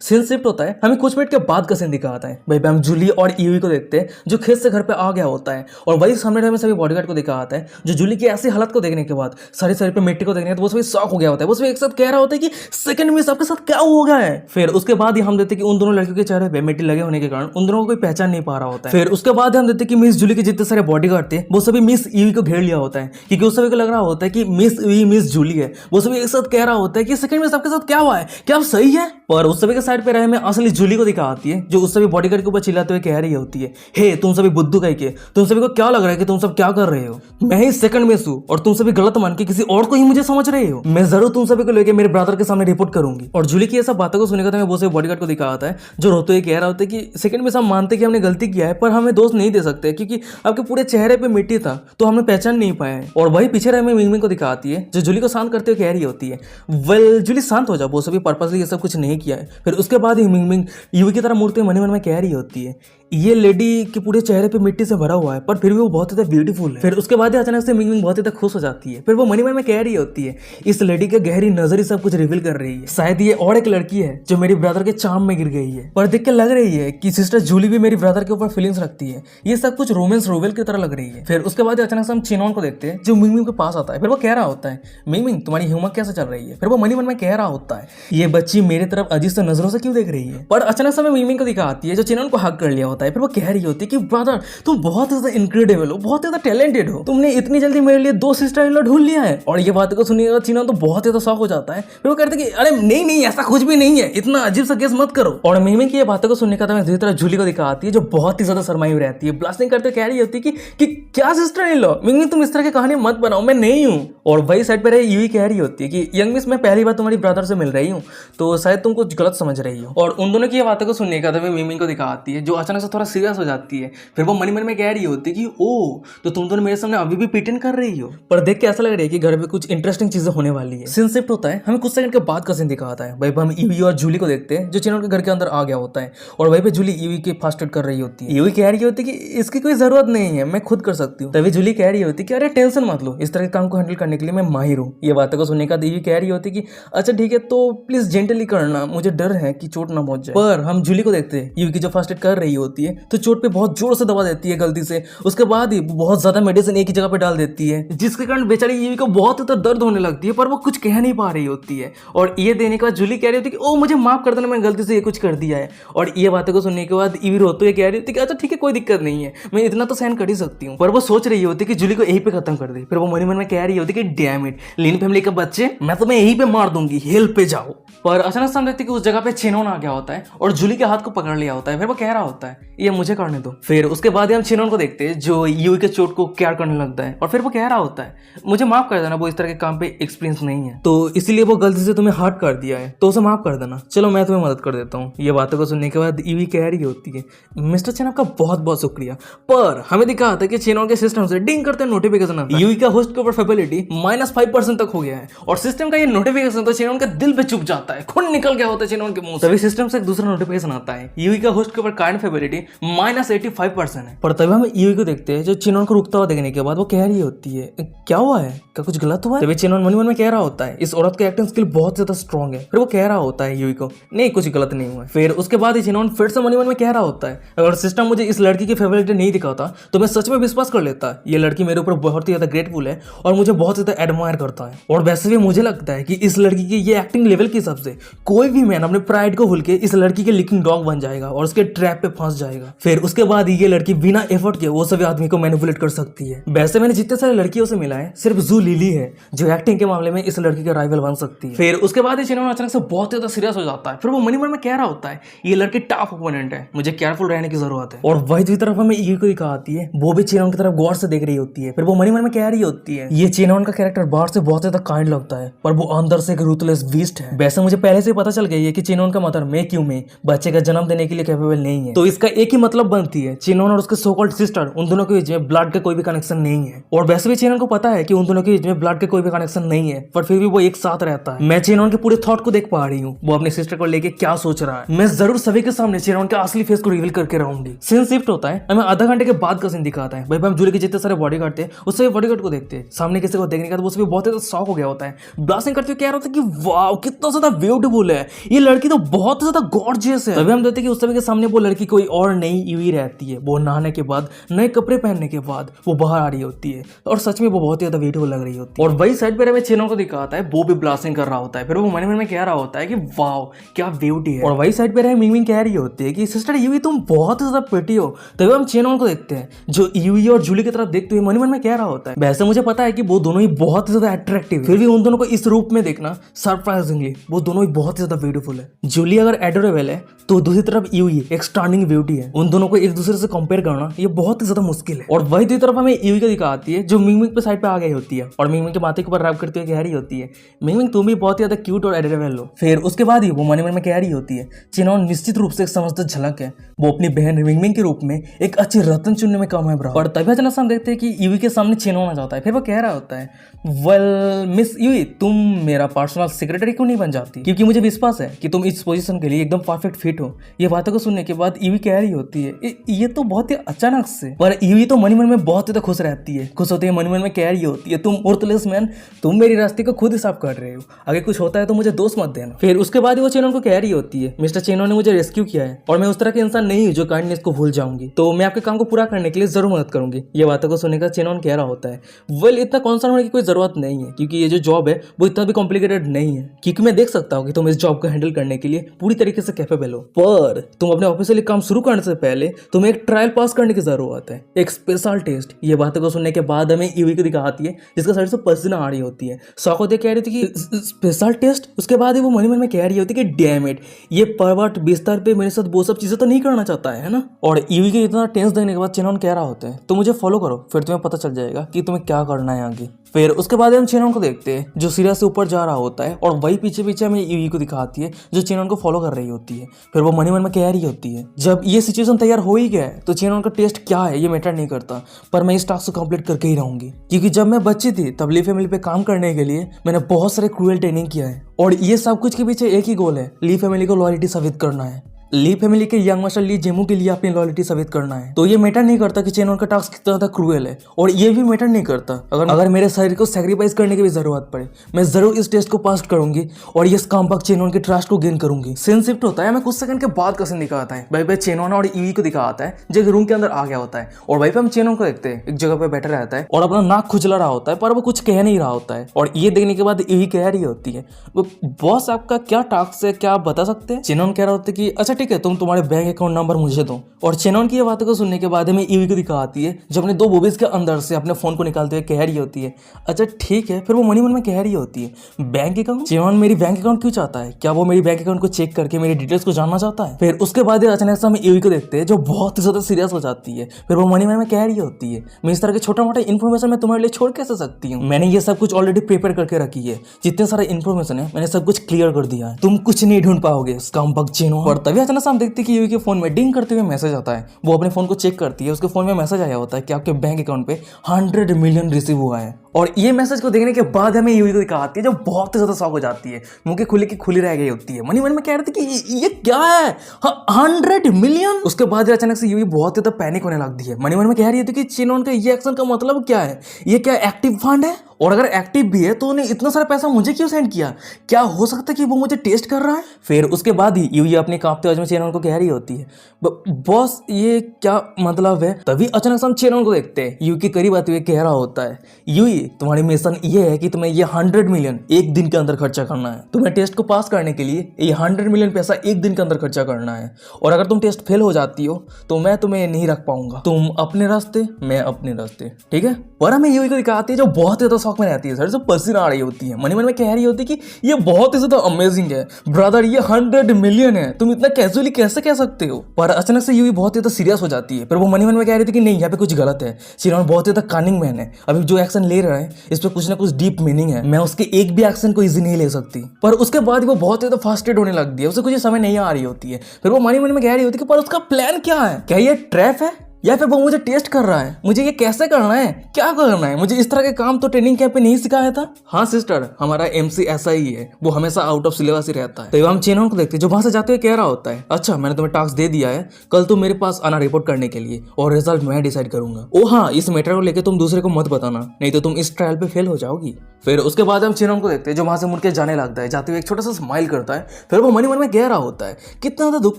सीन शिफ्ट होता है, हमें कुछ मिनट के बाद का सीन दिखाता है। भाई हम जूली और ईवी को देखते हैं जो खेत से घर पे आ गया होता है, और वही सामने हमें सभी बॉडीगार्ड को दिखा आता है जो जूली की ऐसी हालत को देखने के बाद सारे शरीर पे मिट्टी को देखने के बाद वो सभी शॉक हो गया होता है। वो सभी एक साथ कह रहा होता है कि सेकंड मिस आपके साथ क्या हो गया है। फिर उसके बाद ही हम देते कि उन दोनों लड़कियों के चेहरे पे मिट्टी लगे होने के कारण उन दोनों को कोई पहचान नहीं पा रहा होता है। फिर उसके बाद हम देते कि मिस जूली के जितने सारे बॉडीगार्ड थे वो सभी मिस ईवी को घेर लिया होता है, क्योंकि उस सभी को लग रहा होता है कि मिस ईवी मिस जूली है। वो सभी एक साथ कह रहा होता है कि सेकंड मिस आपके साथ क्या हुआ है, क्या आप सही है। पर उस सभी के के साइड पे रहे में असली जूली को दिखा आती है, जो उस सभी बॉडीगार्ड के ऊपर चिल्लाते हुए कह रही होती है, हे तुम सभी बुद्धू कह के, तुम सभी को क्या लग रहा है कि तुम सब क्या कर रहे हो? मैं ही सेकंड में हूँ और तुम सभी गलत मान के किसी और को ही मुझे समझ रहे हो। मैं जरूर तुम सभी को लेकर मेरे ब्रदर के सामने रिपोर्ट करूंगी। और जूली की ये सब बातों को सुनने का मैं वो सभी बॉडीगार्ड को दिखा आता है, जो रोते हुए कह रहा होता है कि सेकंड में सब मानते कि हमने गलती किया है, पर हमें दोष नहीं दे सकते क्योंकि आपके पूरे चेहरे पे मिट्टी था तो हमने पहचान नहीं पाया। और वही पीछे रहे में मिंगमिंग को दिखा आती है, जो जूली को शांत करते हुए कह रही होती है, वेल जूली शांत हो जाओ, वो सभी पर्पसली ये सब कुछ नहीं किया है। फिर उसके बाद ही मिंगमिंग यूवी की तरह मूर्ति मन में कह रही होती है, ये लेडी के पूरे चेहरे पे मिट्टी से भरा हुआ है पर फिर भी वो बहुत ज्यादा ब्यूटीफुल है। फिर उसके बाद अचानक से मिंगमिंग बहुत ज्यादा खुश हो जाती है। फिर वो मन में कह रही होती है, इस लेडी के गहरी नजर ही सब कुछ रिवील कर रही है, शायद ये और एक लड़की है जो मेरी ब्रदर के चार्म में गिर गई है। पर देख के लग रही है कि सिस्टर जूली भी मेरी ब्रदर के ऊपर फीलिंग्स रखती है। ये सब कुछ रोमांस नोवेल की तरह लग रही है। फिर उसके बाद अचानक से हम चिनोन को देखते हैं, जो मिंगमिंग के पास आता है। फिर वो कह रहा होता है, मिंगमिंग तुम्हारी ह्यूमर कैसे चल रही है? फिर वो मन में कह रहा होता है, ये बच्ची मेरी तरफ अजीब से नजरों से क्यों देख रही है? पर अचानक से मिंगमिंग को दिखा आती है, जो चिनोन को हक कर लिया होता है। फिर वो कह रही होती है कि ब्रदर तुम बहुत ज्यादा इनक्रेडिबल हो, बहुत ज्यादा टैलेंटेड हो, तुमने इतनी जल्दी मेरे लिए 2 सिस्टर इन लॉ ढूंढ लिया है। और ये बात को सुनिएगा चिनोन तो बहुत ज्यादा शॉक हो जाता है। फिर वो कहते हैं कि अरे नहीं नहीं ऐसा कुछ भी नहीं है, इतना अजीब सा गेस मत करो। और मिंगमिंग की ये बातों को सुनने का मैं धीरे तरह जूली को दिखा आती है, जो बहुत ही ज्यादा शर्माई हुई रहती है, ब्लास्टिंग करते कह रही होती है कि क्या सिस्टर इन लॉ? मिंगमिंग तुम इस तरह की कहानी मत बनाओ, मैं नहीं हूँ। और वही साइड पे यूवी कह रही होती है कि यंग मिस मैं पहली बार तुम्हारी ब्रदर से मिल रही हूँ तो शायद तुम कुछ गलत समझ रही हो। और उन दोनों की ये बातों को सुनने का मिंगमिंग को दिखा आती है, जो अचानक से थोड़ा सीरियस हो जाती है। फिर वो मन में कह रही होती है कि ओ तो तुम दोनों मेरे सामने अभी भी प्रिटेंड कर रही हो। पर देख के ऐसा लग रहा है कि घर में कुछ इंटरेस्टिंग चीजें होने वाली है। सीन शिफ्ट होता है, हमें कुछ सेकंड के बाद का सीन दिखाता है। वहीं पे हम यूवी और जूली को देखते हैं, जो चिनोन के घर के अंदर आ गया होता है। और वहीं पे जूली यूवी के फास्ट एड कर रही होती है। यूवी कह रही होती है कि इसकी कोई जरूरत नहीं है, मैं खुद कर सकती हूँ। तभी जूली कह रही होती है कि अरे टेंशन मत लो, इस तरह के काम को हैंडल करने के लिए मैं माहिर हूँ। ये बातों को सुनने का यूवी कह रही होती है कि अच्छा ठीक है तो प्लीज जेंटली करना, मुझे डर है कि चोट ना पहुंच जाए। पर हम जूली को देखते हैं, यूवी की जो फर्स्ट एड कर रही होती है तो चोट पे बहुत जोर से दबा देती है गलती से। उसके बाद ही बहुत ज्यादा मेडिसिन एक ही जगह पे डाल देती है, जिसके कारण बेचारी यूवी को बहुत ज्यादा दर्द होने लगती है, पर वो कुछ कह नहीं पा रही होती है। और ये देने के बाद जूली कह रही होती है कि ओ मुझे माफ कर देना, मैंने गलती से ये कुछ कर दिया है। और ये बातों को सुनने के बाद यूवी रोते हुए कह रही होती है कि अच्छा ठीक है कोई दिक्कत नहीं है, मैं इतना तो सहन कर ही सकती हूँ। पर वो सोच रही होती है कि जूली को यहीं पे खत्म कर दे। फिर वो मन में कह रही होती है कि डैम इट लिन फैमिली के बच्चे, मैं तुम्हें यहीं पे मार दूंगी, हेल्प पे जाओ। पर अचानक से हम देखते कि उस जगह पे चिनोन आ गया होता है और जूली के हाथ को पकड़ लिया होता है। फिर वो कह रहा होता है ये मुझे करने दो। फिर उसके बाद हम चिनोन को देखते हैं, जो यूवी के चोट को केयर करने लगता है। और फिर वो कह रहा होता है मुझे माफ कर देना, वो इस तरह के काम पे एक्सपीरियंस नहीं है, तो इसीलिए वो गलती से तुम्हें हर्ट कर दिया है, तो उसे माफ कर देना, चलो मैं तुम्हें मदद कर देता हूँ। ये बातों को सुनने के बाद यूवी कह रही होती है मिस्टर चेन आपका बहुत बहुत शुक्रिया। पर हमें दिखा था कि चिनोन के सिस्टम से डिंग करते नोटिफिकेशन आता है, यूवी का होस्ट के ऊपर फेबिलिटी -5% तक हो गया है। और सिस्टम का ये नोटिफिकेशन तो चिनोन के दिल पे चुप जाता है, खून निकल गया होता है चिनोन के मुंह से। तभी सिस्टम से एक दूसरा नोटिफिकेशन आता है, यूवी का होस्ट के ऊपर काइंड फेबिलिटी -85% है। पर तभी हम यूवी को देखते हैं, जो चिनोन को रुकता हुआ देखने के बाद वो कह रही होती है क्या हुआ है, क्या कुछ गलत हुआ है? तभी चिनोन मन में कह रहा होता है इस औरत की एक्टिंग स्किल बहुत ज्यादा स्ट्रॉन्ग है। फिर वो कह रहा होता है यूवी को नहीं कुछ गलत नहीं हुआ है। फिर उसके बाद ही चिनोन फिर से मन में कह रहा होता है अगर सिस्टम मुझे इस लड़की की फेवरेट नहीं दिखाता तो मैं सच में विश्वास कर लेता, ये लड़की मेरे ऊपर बहुत ही ज्यादा ग्रेटफुल है और मुझे बहुत ज्यादा एडमायर करता है। और वैसे भी मुझे लगता है कि इस लड़की की ये एक्टिंग लेवल के हिसाब से कोई भी मैन अपने प्राइड को भूल के इस लड़की के लिकिंग डॉग बन जाएगा और उसके ट्रैप पे फंस जाएगा। फिर उसके बाद ये लड़की बिना एफर्ट के वो सभी आदमी को मैनिपुलेट कर सकती है। वैसे मैंने जितने सारे लड़कियों से मिला है सिर्फ जू लिली है जो एक्टिंग के मामले में इस लड़की का राइवल बन सकती है। फिर उसके बाद चिनोन अचानक से बहुत ज्यादा सीरियस हो जाता है। फिर वो मन में कह रहा होता है ये लड़की टफ ओपोनेंट है, मुझे केयरफुल रहने की जरूरत है। और वही दूसरी तरफ हमें ईवी को दिखा आती है, वो भी चिनोन की तरफ गौर से देख रही होती है। फिर वो मन में कह रही होती है ये चिनोन का कैरेक्टर बाहर से बहुत ज्यादा काइंड लगता है पर वो अंदर से एक रूथलेस बीस्ट है। वैसे मुझे पहले से पता चल गई है कि चिनोन का मदर मे क्यों में बच्चे का जन्म देने के लिए कैपेबल नहीं है, तो इसका एक ही मतलब बनती है चिनोन और उसके सो कॉल्ड सिस्टर उन दोनों के बीच में ब्लड का कोई भी कनेक्शन नहीं है। और वैसे भी चिनोन को पता है कि उन दोनों के बीच में ब्लड का कोई भी कनेक्शन नहीं है, पर फिर भी वो एक साथ रहता है। मैं चिनोन के पूरे थॉट को देख पा रही हूँ, वो अपनी सिस्टर को लेके क्या सोच रहा है। मैं जरूर सभी के सामने चिनोन के असली फेस को रिवील करके रहूंगी। सीन शिफ्ट होता है, हमें आधा घंटे के बाद का सीन दिखाता है। भाई हम जूली के जितने सारे बॉडीगार्ड थे उससे बॉडीगार्ड को देखते हैं, सामने किसी को देखने के बाद वो सभी बहुत ज्यादा शॉक हो गया होता है। ब्लास्टिंग करते हुए कह रहा होता है कि वाओ कितना ज्यादा ब्यूटीफुल है, ये लड़की तो बहुत ज्यादा गॉर्जियस है। तभी हम देखते हैं कि उस समय के सामने वो लड़की कोई और नई यूवी रहती है। वो नहाने के बाद नए कपड़े पहनने के बाद वो बाहर आ रही होती है और सच में वो बहुत ज्यादा ब्यूटीफुल लग रही होती है। और वही साइड पे हमें चिनोन को दिखाता है, वो भी ब्लास्टिंग कर रहा होता है। फिर वो मन में कह रहा होता है कि वाओ क्या ब्यूटी है। और वही साइड पे मिंगमिंग कह रही होती है कि सिस्टर यूवी तुम बहुत ज्यादा प्रिटी हो। तभी हम चिनोन को देखते हैं जो यूवी और जूली की तरफ देखते हुए मन में कह रहा होता है वैसे मुझे पता है कि वो दोनों ही बहुत ही ज्यादा अट्रैक्टिव है, फिर भी उन दोनों को इस रूप में देखना सरप्राइजिंगली वो दोनों ही बहुत ही ज्यादा ब्यूटीफुल है। जूली अगर एडोरेबल है तो दूसरी तरफ यूई एक स्टनिंग ब्यूटी है। उन दोनों को एक दूसरे से कंपेयर करना ये बहुत ही ज्यादा मुश्किल है। और वही दूसरी तरफ हमें यूई को दिखाती है जो मिंगमिंग पे साइड पे आ गई होती है और मिंगमिंग के माथे के ऊपर रैप करते हुए कह रही होती है, मिंगमिंग तुम भी बहुत ही ज्यादा क्यूट और एडोरेबल हो। फिर उसके बाद ही वो मन में कह रही होती है, चिनोन निश्चित रूप से एक समझदार झलक है, वो अपनी बहन मिंगमिंग के रूप में एक अच्छी रतन चुनने में कामयाब रहा। और तभी अचानक हम देखते हैं कि यूई के सामने चिनोन आ जाता है। फिर वो कह रहा होता है, वेल मिस यूई, तुम मेरा पर्सनल सेक्रेटरी क्यों नहीं बन जाती, क्योंकि मुझे विश्वास है कि तुम इस पोजीशन के लिए एकदम परफेक्ट फिट हो। ये बातों को सुनने के बाद यूई कह रही होती है, ये तो बहुत ही अचानक से। पर यूई तो मन में बहुत ही खुश रहती है, खुश होते ही मन में कह रही होती है, तुम वर्थलेस मैन, तुम मेरी रास्ते को खुद ही साफ कर रहे हो, अगर कुछ होता है तो मुझे दोष मत देना। फिर उसके बाद वो चेनोन को कह रही होती है, मिस्टर चेनोन ने मुझे रेस्क्यू किया है और मैं उस तरह के इंसान नहीं हूँ जो काइंडनेस को भूल जाऊंगी, तो मैं आपके काम को पूरा करने के लिए जरूर मदद करूंगी। ये बातों को सुनने का चेनोन कह रहा होता है, वेल इतना कॉन्सर्न होने की कोई जरूरत नहीं है, क्योंकि ये जो जॉब है वो इतना भी कॉम्प्लिकेटेड नहीं है, क्योंकि मैं देख सकता हूँ कि तुम इस जॉब को हैंडल करने के लिए पूरी तरीके से कैपेबल हो। पर तुम अपने ऑफिशियली काम शुरू करने से पहले तुम्हें एक ट्रायल पास करने की जरूरत है, एक स्पेशल टेस्ट। ये बातों को सुनने के बाद हमें यूवी को दिखाती है जिसका साइड से पसीना आ रही होती है। शौक होते कह रही थी कि स्पेशल टेस्ट। उसके बाद वो मन में कह रही होती कि डैम इट, ये परवर्ट बिस्तर पे मेरे साथ वो सब चीजें तो नहीं करना चाहता है ना। और यूवी के इतना टेंस देखने के बाद चेनोन कह रहा होता है, तो मुझे फॉलो करो, फिर तुम्हें पता चल जाएगा कि तुम्हें क्या करना है आगे। फिर उसके बाद हम चेनोन को देखते हैं जो सीरिया से ऊपर जा रहा होता है और वही पीछे पीछे हमें यूवी को दिखाती है जो चेनोन को फॉलो कर रही होती है। फिर वो मन में कह रही होती है, जब ये सिचुएशन तैयार हो ही गया है तो चेनोन का टेस्ट क्या है ये मैटर नहीं करता, पर मैं इस टास्क को कंप्लीट करके ही रहूंगी, क्योंकि जब मैं बच्ची थी तब ली फैमिली पे काम करने के लिए मैंने बहुत सारे क्रूएल ट्रेनिंग किया है और ये सब कुछ के पीछे एक ही गोल है, ली फैमिली को लॉयल्टी साबित करना है। ली फैमिली के यंग मार्शल ली जेमू के लिए अपनी लॉयल्टी साबित करना है। तो ये मैटर नहीं करता कि चेनोन का टास्क कितना ज्यादा क्रूएल है, और ये भी मैटर नहीं करता अगर मेरे शरीर को सैक्रिफाइस करने की भी जरूरत पड़े, मैं जरूर इस टेस्ट को पास करूंगी और ये स्कम्बग चेनोन के ट्रस्ट को गेन करूंगी। सीन शिफ्ट होता है, मैं कुछ सेकंड के बाद का सीन दिखाता है। भाई चेनोन और ईवी को दिखाता है जो रूम के अंदर आ गया होता है और वहीं पे हम चेनोन को देखते हैं एक जगह पे बैठा रहता है और अपना नाक खुजला रहा होता है, पर वो कुछ कह नहीं रहा होता है। और ये देखने के बाद ईवी कह रही होती है, बॉस आपका क्या टास्क है, क्या आप बता सकते हैं। चेनोन कह रहा होता है कि अच्छा ठीक है, तुम तुम्हारे बैंक अकाउंट नंबर मुझे दो। और चेनोन की ये बातों को सुनने के बाद हमें ईवी को दिखाती है जो अपने दो बॉबीज के अंदर से अपने फोन को निकालते हुए कह रही होती है, अच्छा ठीक है। फिर वो मन में कह रही होती है, बैंक अकाउंट, चेनोन मेरी बैंक अकाउंट क्यों चाहता है, क्या वो मेरी बैंक अकाउंट को चेक करके मेरी डिटेल्स को जानना चाहता है। फिर उसके बाद अचानक से हम ईवी को देखते हैं जो बहुत ही ज्यादा सीरियस हो जाती है। फिर वो मन में कह रही होती है, मैं इस तरह के छोटा मोटा इन्फॉर्मेशन मैं तुम्हारे लिए छोड़ कैसे सकती हूँ, मैंने ये सब कुछ ऑलरेडी प्रिपेयर करके रखी है, जितने सारे इन्फॉर्मेशन है मैंने सब कुछ क्लियर कर दिया है, तुम कुछ नहीं ढूंढ पाओगे स्कम्बग चेनोन। और तभी अचानक से हम देखते हैं कि ईवी के फोन में डिंग करते हुए मैसेज आता है। वो अपने फोन को चेक करती है, उसके फोन में मैसेज आया होता है कि आपके बैंक अकाउंट पे 100 मिलियन रिसीव हुआ है। और ये मैसेज को देखने के बाद हमें यूवी को दिखाती है जो बहुत ही ज्यादा शॉक हो जाती है, मुंह की खुली रह गई होती है। मन में कह रही थी कि ये क्या है, 100 मिलियन। उसके बाद अचानक से यूवी बहुत ज्यादा पैनिक होने लगती है। मन में कह रही थी कि चेनोन का ये एक्शन का मतलब क्या है, ये क्या एक्टिव फंड है, और अगर एक्टिव भी है तो उन्हें इतना सारा पैसा मुझे क्यों सेंड किया, क्या हो सकता है कि वो मुझे टेस्ट कर रहा है। फिर उसके बाद ही यूवी अपने कांपते आवाज में चेनोन को कह रही होती है, बॉस ये क्या मतलब है। तभी अचानक से हम चेनोन को देखते हैं यूवी के करीब आते हुए कह रहा होता है, यूवी तुम्हारी मिशन ये है कि तुम्हें ये 100 मिलियन एक दिन के अंदर खर्चा करना है, तुम्हें टेस्ट को पास करने के लिए ये 100 मिलियन पैसा एक दिन के अंदर खर्चा करना है, और अगर तुम टेस्ट फेल हो जाती हो तो मैं तुम्हें नहीं रख पाऊंगा, तुम अपने रास्ते मैं अपने रास्ते, ठीक है। पर हमें यूवी को दिखाती है जो बहुत ज्यादा शौक में रहती है, सर से पसीना आ रही होती है, मन में कह रही होती है कि ये बहुत ही ज्यादा अमेजिंग है ब्रदर, ये 100 मिलियन है, तुम इतना कैजुअली कैसे कह सकते हो। पर अचानक से यूवी बहुत ज्यादा सीरियस हो जाती है। पर वो मन में कह रही थी कि नहीं, यहाँ पे कुछ गलत है, चेनोन बहुत ज्यादा कनिंग मैन है, अभी जो एक्शन ले रहा है इस पे कुछ ना कुछ डीप मीनिंग है, मैं उसके एक भी एक्शन को इजी नहीं ले सकती। पर उसके बाद वो बहुत ज्यादा फ्रस्ट्रेट होने लगती है, उसे कुछ समझ नहीं आ रही होती है। फिर वो मन में कह रही होती है कि पर उसका प्लान क्या है, क्या ये ट्रैप है या फिर वो मुझे टेस्ट कर रहा है, मुझे ये कैसे करना है, क्या करना है, मुझे इस तरह के काम तो ट्रेनिंग कैंप पे नहीं सिखाया था। हाँ सिस्टर, हमारा एमसी ऐसा ही है, वो हमेशा आउट ऑफ सिलेबस ही रहता है। तो हम चेनोन को देखते हैं जो वहां से जाते हुए कह रहा होता है, अच्छा मैंने तुम्हें टास्क दे दिया है, कल तुम मेरे पास आना रिपोर्ट करने के लिए और रिजल्ट मैं डिसाइड करूंगा। ओ हाँ, इस मैटर को लेकर तुम दूसरे को मत बताना, नहीं तो तुम इस ट्रायल पे फेल हो जाओगी। फिर उसके बाद हम चेनोन को देखते हैं जो वहां से मुड़ के जाने लगता है, जाते हुए एक छोटा सा स्माइल करता है। फिर वो मन में कह रहा होता है, कितना ज्यादा दुख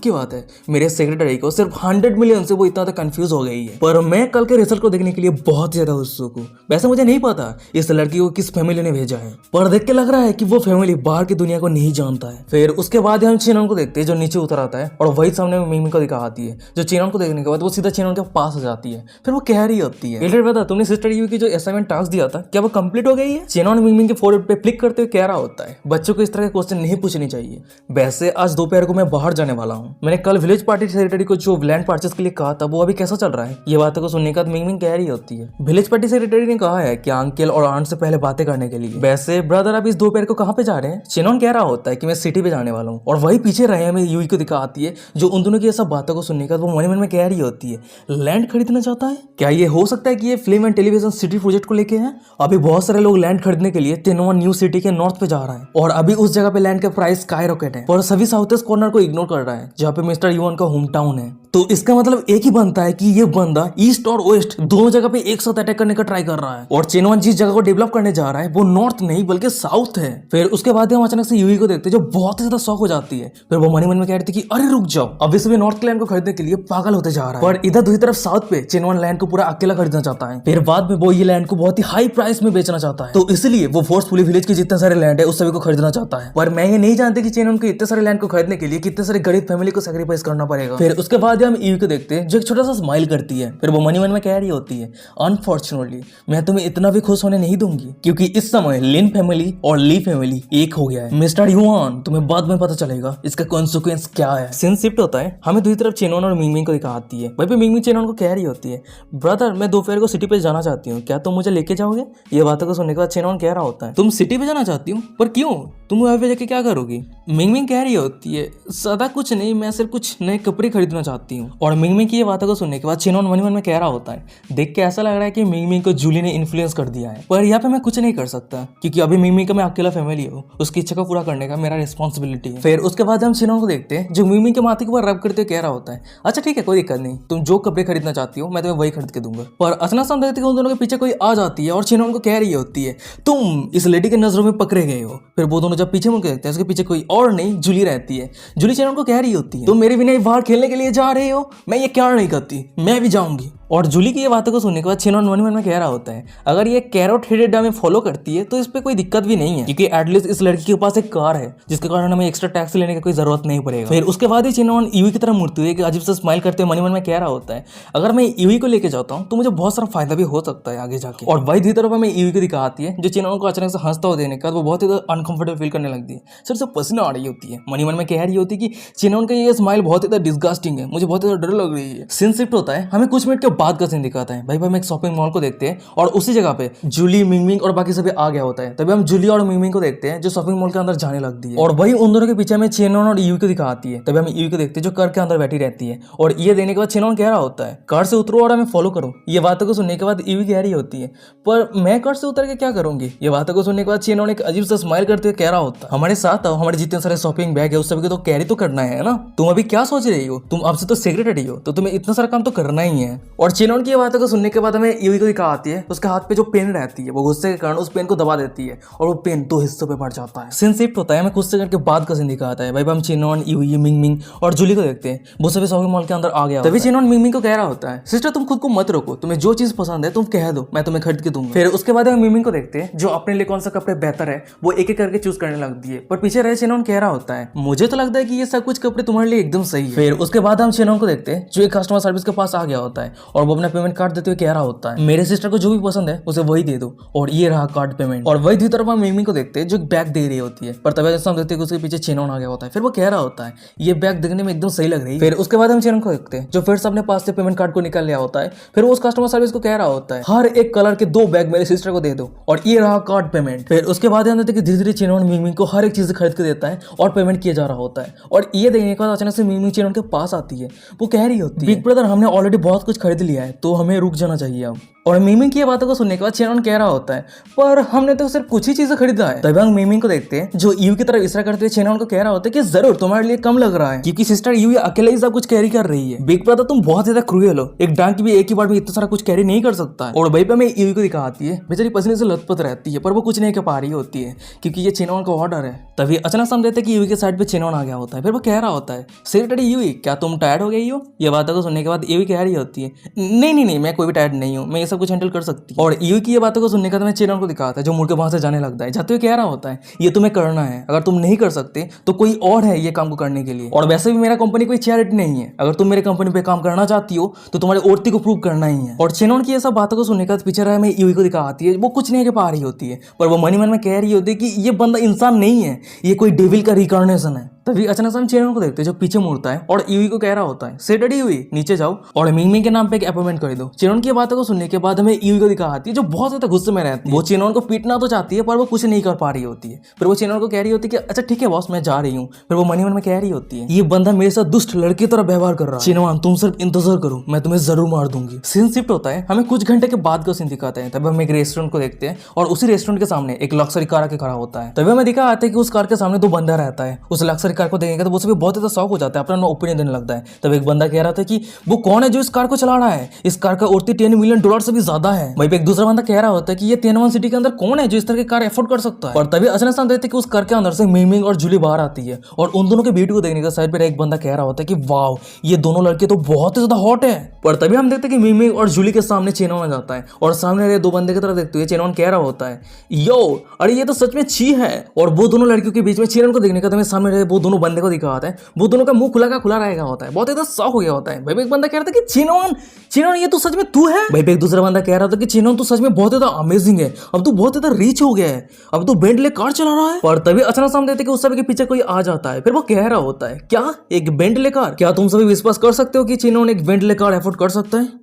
की बात है, मेरे सेक्रेटरी को सिर्फ 100 मिलियन से वो इतना ज्यादा कंफ्यूज कंफ्यूज हो गई है। पर मैं कल के रिजल्ट को देखने के लिए बहुत ज्यादा उत्सुक हूँ। वैसे मुझे नहीं पता इस लड़की को किस फैमिली ने भेजा है, पर देख के लग रहा है कि वो फैमिली बाहर की दुनिया को नहीं जानता है। फिर उसके बाद हम चेनन को देखते हैं जो नीचे उतर आता है और वही सामने में मिंग मिंग को दिखाती है, जो चेनन को देखने के बाद वो सीधा चेनन के पास आ जाती है। फिर वो कह रही होती है, एलियट बता तुमने सिस्टर यू की जो असाइनमेंट टास्क दिया था क्या वो कंप्लीट हो गई है? चेनन मिंग मिंग के फोरहेड पे क्लिक करते हुए कह रहा होता है, बच्चों को इस तरह के क्वेश्चन नहीं पूछने चाहिए। वैसे आज दोपहर को मैं बाहर जाने वाला हूँ। मैंने कल विलेज पार्टी सेक्रेटरी को जो लैंड परचेस के लिए कहा था वो अभी कैसा चल रहा है? ये बातों को सुनने का मिंग मिंग कह रही होती है, विलेज पार्टी सेक्रेटरी ने कहा है कि अंकल और आंट से पहले बातें करने के लिए। वैसे ब्रदर अब इस दोपहर को कहाँ पे जा रहे हैं? चेनन कह रहा होता है कि मैं सिटी पे जाने वाला हूँ। और वही पीछे रहे हमें यूई को दिखा आती है, जो उन दोनों की सब बातों को सुनने का वो मन में कह रही होती है, लैंड खरीदना चाहता है क्या? ये हो सकता है कि ये film and television city project को लेके है। अभी बहुत सारे लोग लैंड खरीदने के लिए तेनोवा न्यू सिटी के नॉर्थ पे जा रहा है और अभी उस जगह पे लैंड के प्राइस स्काई रॉकेट है, पर सभी साउथ ईस्ट कॉर्नर को इग्नोर कर रहा है जहाँ पे मिस्टर युआन का होम टाउन है। तो इसका मतलब एक ही बनता है कि ये बंदा ईस्ट और वेस्ट दोनों जगह पे एक साथ अटैक करने का ट्राई कर रहा है और चेनवन जिस जगह को डेवलप करने जा रहा है वो नॉर्थ नहीं बल्कि साउथ है। फिर उसके बाद हम अचानक से यूई को देखते हैं जो बहुत ही ज्यादा शॉक हो जाती है। फिर वो मन में कह रही थी कि अरे रुक जाओ, अब इस नॉर्थ के लैंड को खरीदने के लिए पागल होते जा रहा है, पर इधर दूसरी तरफ साउथ पे चेनवन लैंड को पूरा अकेला खरीदना चाहता है। फिर बाद में वो ये लैंड को बहुत ही हाई प्राइस में बेचना चाहता है, तो इसलिए वो फोर्सफुली विलेज के जितने सारे लैंड है उस सभी को खरीदना चाहता है। पर मैं ये नहीं जानती कि चेनवन को इतने सारे लैंड को खरीदने के लिए कितने सारे गरीब फैमिली को सैक्रिफाइस करना पड़ेगा। फिर उसके बाद हम यूई को देखते हैं जो एक छोटा सा स्माइल करती है। फिर वो मन में कह रही होती है, अनफॉर्चुनेटली मैं तुम्हें इतना भी खुश होने नहीं दूंगी क्योंकि इस समय लिन फैमिली और ली फैमिली एक हो गया है। मिस्टर युआन तुम्हें बाद में पता चलेगा इसका कॉन्सिक्वेंस क्या है। सीन शिफ्ट होता है, हमें दूसरी तरफ चेनवन और मिंग मिंग को दिखाती है। वहीं पे मिंग मिंग चेनवन को कह रही होती है, ब्रदर मैं दोपहर को सिटी पे जाना चाहती हूँ, क्या तुम मुझे लेके जाओगे? ये बातों को सुनने के बाद चेनवन कह रहा होता है, तुम सिटी पे जाना चाहती हूँ पर क्यों? तुम वहां पे जाके क्या करोगी? मिंग मिंग कह रही होती है, ज्यादा कुछ नहीं, मैं सिर्फ कुछ नए कपड़े खरीदना चाहती हूँ। और मिंग मिंग की ये बातों को सुनने के बाद चेनवन मन में कह रहा होता है, देख के ऐसा लग रहा है कि मिंग मिंग को जूली ने इन्फ्लुएंस कर दिया है, पर यहाँ पे मैं कुछ नहीं कर सकता क्योंकि अभी मिंग मिंग का मैं अकेला फैमिली हूँ, उसकी इच्छा को पूरा करने का मेरा रिस्पॉन्सिबिलिटी है। फिर उसके बाद हम चेनवन को देखते हैं जो मिंग मिंग के माथे के ऊपर रब करते हुए कह रहा होता है, अच्छा ठीक है कोई दिक्कत नहीं, तुम जो कपड़े खरीदना चाहती हो मैं तुम्हें वही खरीद के दूंगा। पर अचानक से हम देखते हैं उन दोनों के पीछे कोई आ जाती है और चेनवन को कह रही होती है, तुम इस लेडी के नजरों में पकड़े गए हो। फिर वो दोनों जब पीछे मुड़ के देखते हैं उसके पीछे कोई और नहीं जूली रहती है। जूली चेनवन को कह रही होती है, तुम मेरे बिना बाहर खेलने के लिए जा रहे हो? मैं ये क्या नहीं करती, मैं भी जाऊंगी। और जूली की ये बातों को सुनने के बाद चेनवन मन में कह रहा होता है, अगर ये कैरोट हेडेड डम में फॉलो करती है तो इस पे कोई दिक्कत भी नहीं है क्योंकि एटलीस्ट इस लड़की के पास एक कार है जिसके कारण हमें एक्स्ट्रा टैक्स लेने की कोई जरूरत नहीं पड़ेगा। फिर उसके बाद ही चेनवन यूई की तरफ मुड़ते हुए अजीब से स्माइल करते हुए मन में कह रहा होता है, अगर मैं यूई को लेके जाता हूँ तो मुझे बहुत सारा फायदा भी हो सकता है आगे जाके। और वही दूसरी तरफ हमें यूई को दिखाती है जो चेनवन को अचानक से हंसता हुआ देने के बाद वो बहुत ही अनकंफर्टेबल फील करने लगती है, सिर से पसीना आ रही होती है। मन में कह रही होती है कि चेनवन का ये स्माइल बहुत ही डिस्गस्टिंग है, मुझे बहुत ही डर लग रही है। सीन शिफ्ट होता है, हमें कुछ मिनट के बाद का सीन दिखाता है। भाई हम एक शॉपिंग मॉल को देखते हैं और उसी जगह पे जूली मिंग मिंग और बाकी सभी आ गया होता है। तभी हम जूली और मिंग मिंग को देखते हैं जो शॉपिंग मॉल के अंदर जाने लगती है और वही उन दोनों के पीछे में चेनवन और यूई को दिखाती है। तभी हम यूई को देखते हैं जो कार के अंदर बैठी रहती है और ये देने के बाद चेनवन कह रहा होता है, कार से उतरो और हमें फॉलो करो। ये बातों को सुनने के बाद यूई कह रही होती है, पर मैं कार से उतर के क्या करूंगी? ये बातों को सुनने के बाद चेनवन एक अजीब सा स्माइल करते हुए कह रहा होता है, हमारे साथ आओ, हमारे जितने सारे शॉपिंग बैग है उस सभी को तो कैरी तो करना है ना। तुम अभी क्या सोच रही हो? तुम आपसे तो सेक्रेटरी हो तो तुम्हें इतना सारा काम तो करना ही है। और चेनवन की ये बातों को सुनने के बाद हमें यूई को दिखाती है, उसके हाथ पे जो पेन रहती है वो गुस्से के कारण उस पेन को दबा देती है और वो पेन 2 हिस्सों पे बढ़ जाता है। सीन शिफ्ट होता है, हमें कुछ सेकंड के बाद का सीन दिखाता है। भाई हम चेनवन यूई मिंग मिंग और जूली को देखते हैं, वो सभी शॉपिंग मॉल के अंदर आ गया। तभी चेनवन मिंग मिंग को कह रहा होता है, सिस्टर तुम खुद को मत रोको, तुम्हें जो चीज पसंद है तुम कह दो, मैं तुम्हें खरीद के दूंगा। फिर उसके बाद हम मिंग मिंग को देखते हैं जो अपने लिए कौन सा कपड़े बेहतर है वो एक एक करके चूज करने लगती है, पर पीछे रहे चेनवन कह रहा होता है, मुझे तो लगता है कि ये सब कुछ कपड़े तुम्हारे लिए एकदम सही है। फिर उसके बाद हम चेनवन को देखते हैं जो एक कस्टमर सर्विस के पास आ गया होता है और वो अपना पेमेंट कार्ड देते हुए कह रहा होता है, मेरे सिस्टर को जो भी पसंद है उसे वही दे दो और ये रहा कार्ड पेमेंट। और वही दूसरी तरफ हम मिंग मिंग को देखते हैं जो बैग दे रही होती है, पर तभी हम देखते हैं कि उसके पीछे चेनवन आ गया होता है। फिर वो कह रहा होता है, ये बैग दिखने में एकदम सही लग रही है। फिर उसके बाद हम चेनवन को देखते हैं जो फिर से अपने पास से पेमेंट कार्ड को निकाल लिया होता है। फिर वो उस कस्टमर सर्विस को कह रहा होता है, हर एक कलर के 2 बैग मेरे सिस्टर को दे दो और ये रहा कार्ड पेमेंट। फिर उसके बाद हम देखते हैं कि धीरे धीरे चेनवन मिंग मिंग को हर एक चीज खरीद के देता है और पेमेंट किया जा रहा होता है। और ये देखने के बाद अचानक से मिंग मिंग चेनवन के पास आती है, वो कह रही होती है, बिग ब्रदर हमने ऑलरेडी बहुत कुछ खरीद लिया है तो हमें रुक जाना चाहिए अब। और मिंग मिंग की ये बातों को सुनने के बाद चेनवन कह रहा होता है, पर हमने तो सिर्फ कुछ ही चीजें खरीदा है। तभी हम मिंग मिंग को देखते हैं जो यू की तरफ इशारा करते हुए चेनवन को कह रहा होता है कि जरूर तुम्हारे लिए कम लग रहा है क्योंकि सिस्टर यू अकेले ही सब कुछ कैरी कर रही है। बिग ब्रदर तुम बहुत ज्यादा क्रूएल हो, एक डांक भी एक ही बार में इतना सारा कुछ कैरी नहीं कर सकता है। और वहीं पे हमें यू को दिखाती है बेचारी पसीने से लथपथ रहती है पर वो कुछ नहीं कर पा रही होती है क्योंकि ये चेनवन का ऑर्डर है। तभी अचानक हम देखते हैं कि यू के साइड पे चेनवन आ गया होता है। फिर वो कह रहा होता है, सेक्रेटरी यू क्या तुम टायर्ड हो गई हो? ये बातों को सुनने के बाद यू कह रही होती है, नहीं नहीं नहीं, मैं कोई भी टायर्ड नहीं हूँ, मैं ये सब कुछ हैंडल कर सकती हूँ। और यूई की ये बातों को सुनने का तो मैं चेनन को दिखाता है, जो मुड़ के वहां से जाने लगता है, जाते हुए कह रहा होता है ये तुम्हें करना है, अगर तुम नहीं कर सकते तो कोई और है ये काम को करने के लिए। और वैसे भी मेरा कंपनी कोई चैरिटी नहीं है, अगर तुम मेरे कंपनी पे काम करना चाहती हो तो तुम्हारे औरती को प्रूव करना ही है। और चेनन की ये सब बातों को सुनने का पीछे रहा मैं यूई को दिखा आती है, वो कुछ नहीं कह पा रही होती है, पर वो मन में कह रही होती है कि ये बंदा इंसान नहीं है, ये कोई डेविल का रिकॉर्नेशन है। तभी अचानक से हम चेनन को देखते हैं जो पीछे मुड़ता है और यूई को कह रहा होता है से डरी हुई नीचे जाओ और मिंगमिंग के नाम पे एक अपॉइंटमेंट कर दो। चेनन की बातों को सुनने के बाद हमें यूई को दिखा आती है जो बहुत ज्यादा गुस्से में रहती है। वो चेनन को पीटना तो चाहती है पर वो कुछ नहीं कर पा रही होती है। फिर वो चेनन को कह रही होती है कि अच्छा ठीक है बॉस मैं जा रही हूँ। फिर वो मन में कह रही होती है ये बंदा मेरे साथ दुष्ट लड़के की तरह व्यवहार कर रहा है, चेनन तुम सिर्फ इंतजार करो मैं तुम्हें जरूर मार दूंगी। सीन शिफ्ट होता है, हमें कुछ घंटे के बाद का सीन दिखाते हैं। तभी हम एक रेस्टोरेंट को देखते हैं और उसी रेस्टोरेंट के सामने एक लक्सरी कार आके खड़ा होता है। तभी हमें दिखा आता है कि उस कार के सामने दो बंदा रहता है। उस लक्सरी कार को देखेंगे तो वो सभी बहुत ज्यादा शौक हो जाता है, अपना ओपिनियन देने लगता है। तब एक बंदा कह रहा था कि वो कौन है जो इस कार को चला रहा है, इस कार का औरती $10 मिलियन से भी ज्यादा है। वहीं पे एक दूसरा बंदा कह रहा होता है कि ये तियानवन सिटी के अंदर कौन है जो इस तरह की कार अफोर्ड कर सकता है। और तभी अचानक से देखते हैं कि उस कार के अंदर से मिंगमिंग और जूली बाहर आती है और उन दोनों के ब्यूटी को देखने का साइड पर एक बंदा कह रहा होता है कि वाओ ये दोनों लड़के तो बहुत ही ज्यादा हॉट है। पर तभी हम देखते हैं कि मिंगमिंग और जूली के सामने चेनन आ जाता है और सामने रहे दो बंदे की तरफ देखते हुए चेनन कह रहा होता है यो अरे ये तो सच में ची है। और वो दोनों लड़कियों के बीच में चेनन को देखने का तो सामने रहे वो दोनों बंदे को दिखा आता है, वो दोनों का मुंह खुला का खुला रहेगा होता है, बहुत ज्यादा शौक हो गया होता है। भाई एक बंदा कह रहा था कि चेनन चेनन ये तो सच में तू है। भाई एक दूसरा बंदा कह रहा था कि चेनन तू सच में बहुत ज्यादा अमेजिंग है, अब तू बहुत ज्यादा रिच हो गया है, अब तू बेंटले कार चला रहा है। और तभी अचानक हम देखते कि उस सभी के पीछे कोई आ जाता है। फिर वो कह रहा होता है क्या एक बेंटले कार, क्या तुम सभी विश्वास कर सकते हो कि चेनन एक बेंटले कार अफोर्ड कर सकता है।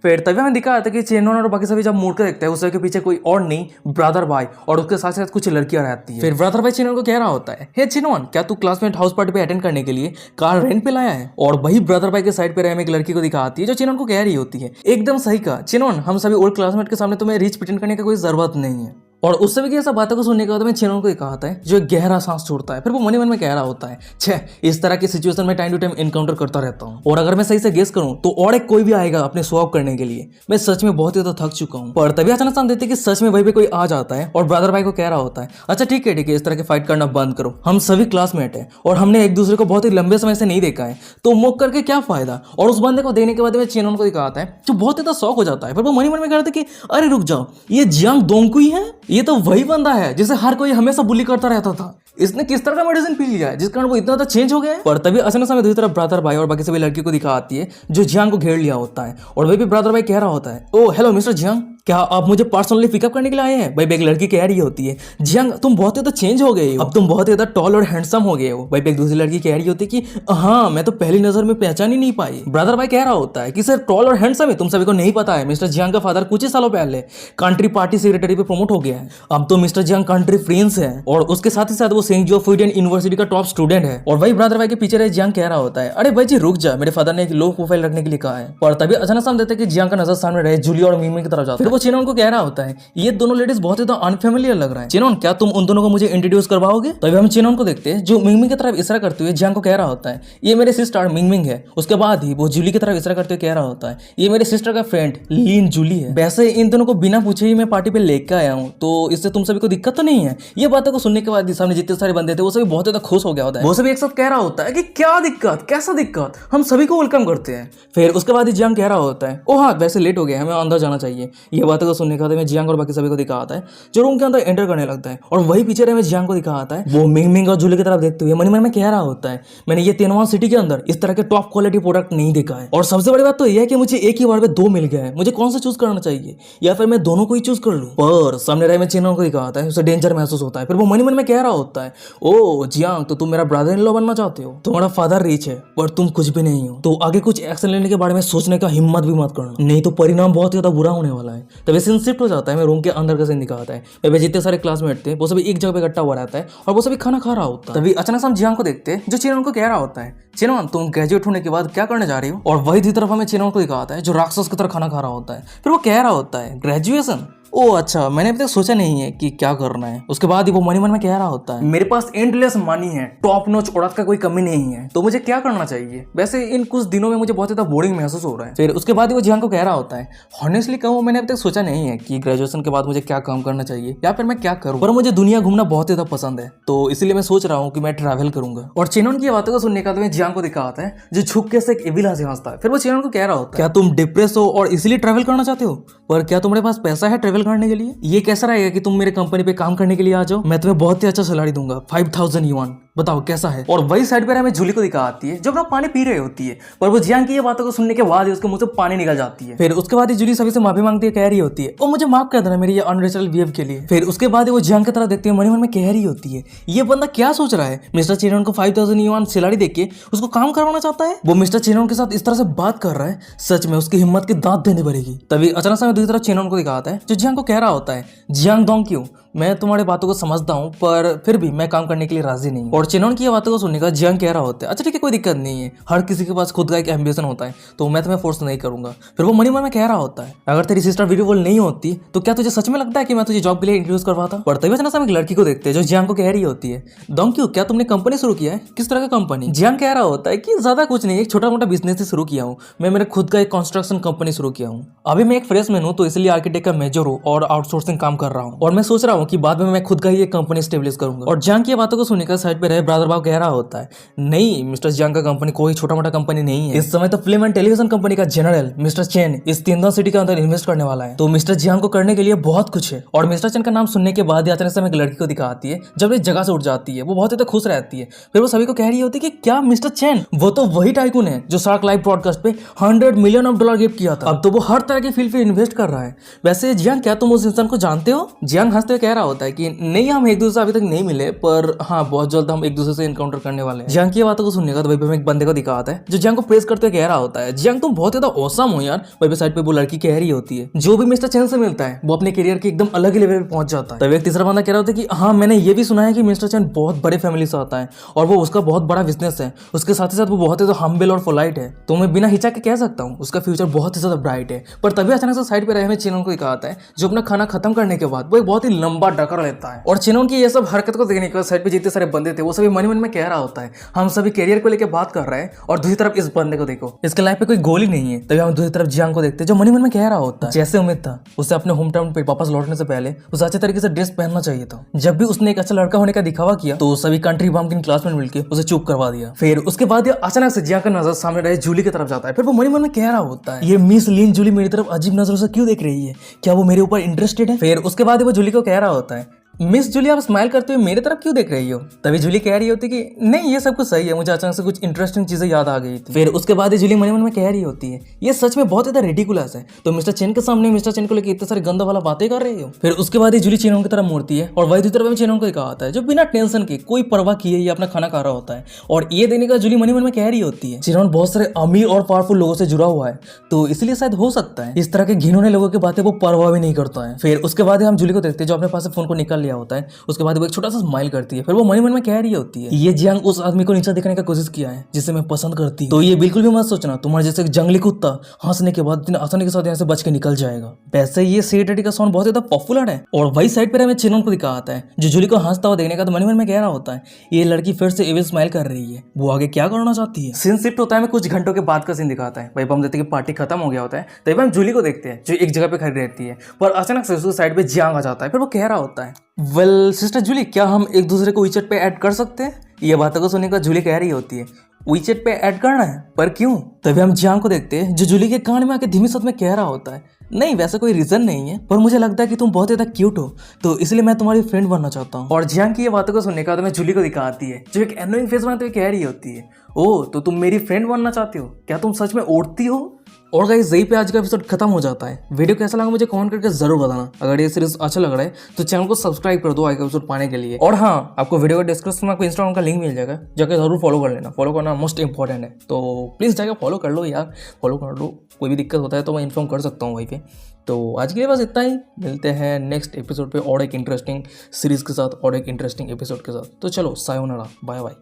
फिर तभी हमें दिखा था कि चेनन और बाकी सभी जब मुड़ कर देखते हैं उस के पीछे कोई और नहीं ब्रदर भाई और उसके साथ साथ कुछ लड़कियां रहती है। फिर ब्रदर भाई चेनन को कह रहा होता है हे चेनन क्या तू क्लासमेट हाउस पार्टी पे अटेंड करने के लिए कार रेंट पे लाया है। और वही ब्रदर भाई के साइड पे हमें एक लड़की को दिखाती है जो चेनन को कह रही होती है एकदम सही कहा चेनन, हम सभी ओल्ड क्लासमेट के सामने तुम्हें रिच प्रिटेंड करने की कोई जरूरत नहीं है। और उस सभी की ऐसा बातों को सुनने के बाद मैं चेनन को कहा है जो एक गहरा सांस छोड़ता है। फिर वो मन में कह रहा होता है छे इस तरह की सिचुएशन में टाइम टू टाइम इनकाउंटर करता रहता हूँ और अगर मैं सही से गेस करूँ तो और एक कोई भी आएगा अपने शो ऑफ करने के लिए, मैं सच में बहुत ही ज्यादा थक चुका हूँ। पर तभी अचानक हम देखते कि सच में वही पे कोई आ जाता है और ब्रदर भाई को कह रहा होता है अच्छा ठीक है इस तरह के फाइट करना बंद करो, हम सभी क्लासमेट है और हमने एक दूसरे को बहुत ही लंबे समय से नहीं देखा है तो मुक करके क्या फायदा। और उस बंदे को देखने के बाद में चेनन को दिखाता है जो बहुत ज्यादा शौक हो जाता है। फिर वो मन में कह रहा था कि अरे रुक जाओ ये जियांग दोंगकुई है, ये तो वही बंदा है जिसे हर कोई हमेशा बुली करता रहता था, इसने किस तरह का मेडिसिन पी लिया है जिस कारण वो इतना ज्यादा चेंज हो गया है। पर तभी अचानक से दूसरी तरफ ब्रदर भाई और बाकी सभी लड़की को दिखा आती है जो जियांग को घेर लिया होता है और वही भी ब्रदर भाई कह रहा होता है ओ हेलो मिस्टर जियांग क्या आप मुझे पर्सनली पिकअप करने के लिए आए हैं। भाई एक लड़की कह रही होती है जियांग तुम बहुत ज्यादा चेंज हो गए हो, अब तुम बहुत ज्यादा टॉल और हैंडसम हो गए हो। भाई एक दूसरी लड़की कह रही होती है कि हाँ मैं तो पहली नजर में पहचान ही नहीं पाई। ब्रदर भाई कह रहा होता है कि सर टॉल और हैंडसम है तुम सभी को नहीं पता है, मिस्टर जियांग का फादर कुछ ही सालों पहले कंट्री पार्टी सेक्रेटरी पे प्रमोट हो गया है, अब तो मिस्टर जियांग कंट्री प्रिंस है और उसके साथ ही साथ वो सेंट जो फुडियन यूनिवर्सिटी का टॉप स्टूडेंट है। और वही ब्रदर भाई के पीछे रहे जियांग कह रहा होता है अरे भाई जी रुक जा, मेरे फादर ने एक लो प्रोफाइल रखने के लिए कहा है। और तभी अचानक हम देखते हैं कि जियांग का नजर सामने रहे जूली और मिंगमिंग की तरफ जाता है। फिर वो चेनन को कह रहा होता है ये दोनों लेडीज बहुत ज्यादा अनफेमिलियर लग रहा है, चेनन क्या तुम उन दोनों को मुझे इंट्रोड्यूस करवाओगे। तभी हम चेनन को देखते हैं जो मिंगमिंग की तरफ इशारा करते हुए जियांग को कह रहा होता है ये मेरे सिस्टर मिंगमिंग है। उसके बाद ही वो जूली की तरफ इशारा करते हुए कह रहा होता है ये मेरे सिस्टर का फ्रेंड लीन जूली है। वैसे इन दोनों को बिना पूछे ही मैं पार्टी पे लेकर आया हूँ तो इससे तुम सभी को दिक्कत तो नहीं है। ये बातों को सुनने के बाद सामने जितने सारे बंदे थे वो सभी बहुत ज्यादा खुश हो गया होता है। वो सभी एक साथ कह रहा होता है कि क्या दिक्कत कैसा दिक्कत, हम सभी को वेलकम करते हैं। फिर उसके बाद ही जियांग कह रहा होता है ओ हाँ वैसे लेट हो गया हमें अंदर जाना चाहिए। ये बातों को सुनने के बाद मैं जियांग और बाकी सभी को दिखा आता है जो रूम के अंदर एंटर करने लगता है और वही पीछे रहे जियांग को दिखा आता है वो मिंगमिंग और जूली की तरफ देखते हुए मन में कह रहा होता है मैंने ये तियानवन सिटी के अंदर इस तरह के टॉप क्वालिटी प्रोडक्ट नहीं देखा है। और सबसे बड़ी बात तो यह है कि मुझे एक ही बार में दो मिल गया है, मुझे कौन सा चूज करना चाहिए या फिर मैं दोनों को ही चूज कर लूं। पर सामने रहे मैं चेनन को दिखाता है उसे डेंजर महसूस होता है। फिर वो मन में कह रहा होता है ओ जियांग तो तुम मेरा ब्रदर इन लॉ बनना चाहते हो, तुम्हारा फादर रिच है पर तुम कुछ भी नहीं हो, तो आगे कुछ एक्शन लेने के बारे में सोचने का हिम्मत भी मत करना, नहीं तो परिणाम बहुत ज्यादा बुरा होने वाला है। तभी सीन शिफ्ट हो जाता है, मैं रूम के अंदर का सीन दिखाता है। वे जितने सारे क्लासमेट थे वो सभी एक जगह पे इकट्ठा हुआ रहता है और वो सभी खाना खा रहा होता है। तभी अचानक हम जियांग को देखते हैं जो चेनन को कह रहा होता है चेनन तुम ग्रेजुएट होने के बाद क्या करने जा रही हो। और वही दूसरी तरफ हमें चेनन को दिखाता है जो राक्षस की तरह खाना खा रहा होता है। फिर वो कह रहा होता है ग्रेजुएशन ओ अच्छा, मैंने अभी तक सोचा नहीं है कि क्या करना है। उसके बाद वो मन में कह रहा होता है मेरे पास एंडलेस मनी है, टॉप नॉच औरत का कोई कमी नहीं है, तो मुझे क्या करना चाहिए। वैसे इन कुछ दिनों में मुझे बहुत ज्यादा बोरिंग महसूस हो रहा है। फिर उसके बाद वो जियांग को कह रहा होता है हॉनेस्टली कहूँ मैंने अभी तक सोचा नहीं है कि ग्रेजुएशन के बाद मुझे क्या काम करना चाहिए या फिर मैं क्या करूँ, पर मुझे दुनिया घूमना बहुत ज्यादा पसंद है, तो इसलिए मैं सोच रहा हूँ कि मैं ट्रैवल करूंगा। और चेनन की बातों को सुनने का तो जियांग को दिखाता है जो झुक के से एक एविल हंसी हंसता है। फिर वो चेनन को कह रहा होता है क्या तुम डिप्रेस हो और इसीलिए ट्रैवल करना चाहते हो, पर क्या तुम्हारे पास पैसा है ट्रैवल करने के लिए। ये कैसा रहेगा कि तुम मेरे कंपनी पे काम करने के लिए आ जाओ, मैं तुम्हें बहुत ही अच्छा सैलरी दूंगा 5000 युआन, बताओ कैसा है। और वही साइड पर हमें जूली को दिखा आती है जो अपना पानी पी रही होती है, पर वो जियांग की ये बातों को सुनने के बाद ही उसके मुंह से पानी निकल जाती है। फिर उसके बाद जूली सभी से माफी मांगती है, कह रही होती है वो मुझे माफ कर देना मेरी ये अननेचुरल बिहेव के लिए। फिर उसके बाद वो जियांग की तरफ देखती है, मन में कह रही होती है ये बंदा क्या सोच रहा है, मिस्टर चेनन को 5000 युआन सैलरी देके उसको काम करवाना चाहता है। वो मिस्टर चेनन के साथ इस तरह से बात कर रहा है, सच में उसकी हिम्मत की दांत देनी पड़ेगी। तभी अचानक से दूसरी तरफ चेनन को दिखाता है जो जियांग को कह रहा होता है जियांग डोंग क्यों, मैं तुम्हारी बातों को समझता हूँ पर फिर भी मैं काम करने के लिए राजी नहीं। और चेनन की बातों को सुनने का जियांग कह रहा होता है अच्छा ठीक है कोई दिक्कत नहीं है, हर किसी के पास खुद का एक एम्बिशन होता है, तो मैं तुम्हें फोर्स नहीं करूंगा। फिर वो मन में कह रहा होता है अगर तेरी सिस्टर वीडियो कॉल नहीं होती तो क्या तुझे सच में लगता है कि मैं तुझे जॉब के लिए इंट्रोड्यूस करवाता। पर तभी अचानक से हम एक लड़की को देखते हैं जो जियांग को कह रही होती है डोंग क्यों, क्या तुमने कंपनी शुरू किया है, किस तरह का कंपनी। जियांग कह रहा होता है कि ज्यादा कुछ नहीं, एक छोटा मोटा बिजनेस शुरू किया हूँ मैं, मेरे खुद का एक कंस्ट्रक्शन कंपनी शुरू किया हूँ। अभी मैं एक फ्रेशमैन हूँ तो इसलिए आर्किटेक्ट का मेजर हूँ और आउटसोर्सिंग काम कर रहा हूँ, और मैं सोच रहा हूँ कि बाद में मैं खुद का ही एक कंपनी स्टेब्लिश करूंगा। और जियांग की बातों को सुनने का साइड पे रहे ब्रदर भाव कह रहा होता है नहीं मिस्टर जियांग का कंपनी कोई छोटा मोटा कंपनी नहीं है, इस समय तो फिल्म एंड टेलीविजन कंपनी का जनरल मिस्टर चेन इस तिंदन सिटी के अंदर इन्वेस्ट करने वाला है, तो मिस्टर जियांग को करने के लिए बहुत कुछ है। और मिस्टर चेन का नाम सुनने के बाद अचानक से एक लड़की को दिखाती है जब इस जगह से उठ जाती है, वो बहुत ज्यादा खुश रहती है। फिर वो सभी को कह रही होती है कि क्या मिस्टर चेन वो तो वही टाइकून है जो शार्क लाइव ब्रॉडकास्ट पे $100 मिलियन गिफ्ट किया था, अब तो वो हर तरह की फील्ड पे इन्वेस्ट कर रहा है। वैसे जियांग क्या तुम उस इंसान को जानते हो। जियांग हंसते हुए कह रहा होता है कि नहीं हम एक दूसरे से अभी तक नहीं मिले, पर हाँ बहुत जल्द हम एक दूसरे से इनकाउंटर करने वाले हैं। जियांग की बातों को सुनने का तो वही पे एक बंदे को दिखाता है जो जियांग को प्रेस करते हुए कह रहा होता है जियांग तुम बहुत ज्यादा औसम हो यार। वही पे साइड पे वो लड़की कह रही होती है जो भी मिस्टर चेन से मिलता है वो अपने करियर के एकदम अलग ही लेवल पे पहुंच जाता है। तभी एक तीसरा बंदा कह रहा होता है कि हाँ मैंने ये भी सुना है कि मिस्टर चेन बहुत बड़े फैमिली से आता है और वो उसका बहुत बड़ा बिजनेस है, उसके साथ ही साथ वो बहुत ही हम्बल और पोलाइट है, तो मैं बिना हिचक के कह सकता हूँ उसका फ्यूचर बहुत ही ज्यादा ब्राइट है। पर तभी अचानक से साइड पे रहे हमें चेनन को दिखाता है जो अपना खाना खत्म करने के बाद वो एक बहुत ही लंबा डकर लेता है। और चेनन की ये सब हरकत को देखने के बाद साइड पे जितने सारे बंदे थे वो सभी मन में कह रहा होता है हम सभी करियर को लेकर बात कर रहे हैं, और दूसरी तरफ इस बंदे को देखो इसके लाइफ पे कोई गोल ही नहीं है। तभी हम दूसरी तरफ जियांग को देखते हैं जो मन में कह रहा होता है जैसे उम्मीद था उसे अपने होम टाउन पे वापस लौटने से पहले उसे अच्छे तरीके से ड्रेस पहनना चाहिए था। जब भी उसने एक अच्छा लड़का होने का दिखावा किया तो सभी कंट्री बम के क्लासमेट मिलकर उसे चुप करवा दिया। फिर उसके बाद अचानक से जियांग का नजर सामने रहे जूली की तरफ जाता है। फिर वो मन में कह रहा होता है ये मिस लिन जूली मेरी तरफ अजीब नजरों से क्यों देख रही है, क्या वो मेरे ऊपर इंटरेस्टेड है। फिर उसके बाद वो जूली को कह रहा होता है मिस जूली आप स्माइल करते हुए मेरे तरफ क्यों देख रही हो। तभी जूली कह रही होती कि नहीं ये सब कुछ सही है, मुझे अचानक से कुछ इंटरेस्टिंग चीजें याद आ गई थी। फिर उसके बाद जूली मन में कह रही होती है ये सच में बहुत ज्यादा रेडिकुलस है, तो मिस्टर चेन के सामने मिस्टर चेन को लेकर इतने सारे गंदा वाला बातें कर रही हो। फिर उसके बाद जूली चेनों की तरफ मुड़ती है और वही दूसरी तरफ चेनों को कहा आता है जो बिना टेंशन के कोई परवाह किए ये अपना खाना खा रहा होता है, और ये देने का जूली मन में कह रही होती है चेनोन बहुत सारे अमीर और पावरफुल लोगों से जुड़ा हुआ है, तो इसलिए शायद हो सकता है इस तरह के घिनौने लोगों की बातें वो परवाह भी नहीं करता है। फिर उसके बाद हम जूली को देखते हैं जो अपने पास से फोन को निकाल लिया होता है, उसके बाद वो एक छोटा सा स्माइल करती है। फिर वो मन में कह रही होती है ये जियांग उस आदमी को नीचा दिखाने का कोशिश किया है जिसे मैं पसंद करती हूं, तो ये बिल्कुल भी मत सोचना तुम्हारे जैसे एक जंगली कुत्ता हंसने के बाद इतनी आसानी के साथ यहाँ से बच के निकल जाएगा। वैसे ये सेट का साउंड बहुत ज्यादा पॉपुलर है। और वही साइड पर हमें चेनन को दिखा आता है जो जूली को हंसता हुआ देखने का तो मन में कह रहा होता है ये लड़की फिर से एविल स्माइल कर रही है, वो आगे क्या करना चाहती है। सीन शिफ्ट होता है हमें कुछ घंटों के बाद का सीन दिखाता है। भाई हम देखते हैं कि पार्टी खत्म हो गया होता है, तभी हम जूली को देखते हैं जो एक जगह पे खड़ी रहती है, पर अचानक से उसके साइड पे जियांग आ जाता है। फिर वो कह रहा होता है वेल सिस्टर जूली क्या हम एक दूसरे को वीचेट पे ऐड कर सकते हैं। ये बातों को सुनने का जूली कह रही होती है वीचेट पे ऐड करना है, पर क्यों। तभी हम जियांग को देखते हैं जो जूली के कान में आके धीमी शब्द में कह रहा होता है नहीं वैसा कोई रीजन नहीं है, पर मुझे लगता है कि तुम बहुत ज्यादा क्यूट हो, तो इसलिए मैं तुम्हारी फ्रेंड बनना चाहता हूँ। और जियांग की ये बातों को सुनने का तो मैं जूली को दिखाती है जो एक एनोइंग फेस में तो कह रही होती है ओ तो तुम मेरी फ्रेंड बनना चाहती हो, क्या तुम सच में उड़ती हो। और गाइस यही पे आज का एपिसोड खत्म हो जाता है। वीडियो कैसा लगा मुझे कमेंट करके जरूर बताना। अगर ये सीरीज अच्छा लग रहा है तो चैनल को सब्सक्राइब कर दो आगे का एपिसोड पाने के लिए। और हाँ आपको वीडियो का डिस्क्रिप्शन में आपको इंस्टाग्राम का लिंक मिल जाएगा, जाकर जरूर फॉलो कर लेना, फॉलो करना मोस्ट इंपॉर्टेंट है, तो प्लीज़ जाकर फॉलो कर लो यार, फॉलो कर लो। कोई भी दिक्कत होता है तो मैं इन्फॉर्म कर सकता हूँ वहीं पे। तो आज के लिए बस इतना ही, मिलते हैं नेक्स्ट एपिसोड पे और एक इंटरेस्टिंग सीरीज के साथ और एक इंटरेस्टिंग एपिसोड के साथ। तो चलो सायोनारा, बाय बाय।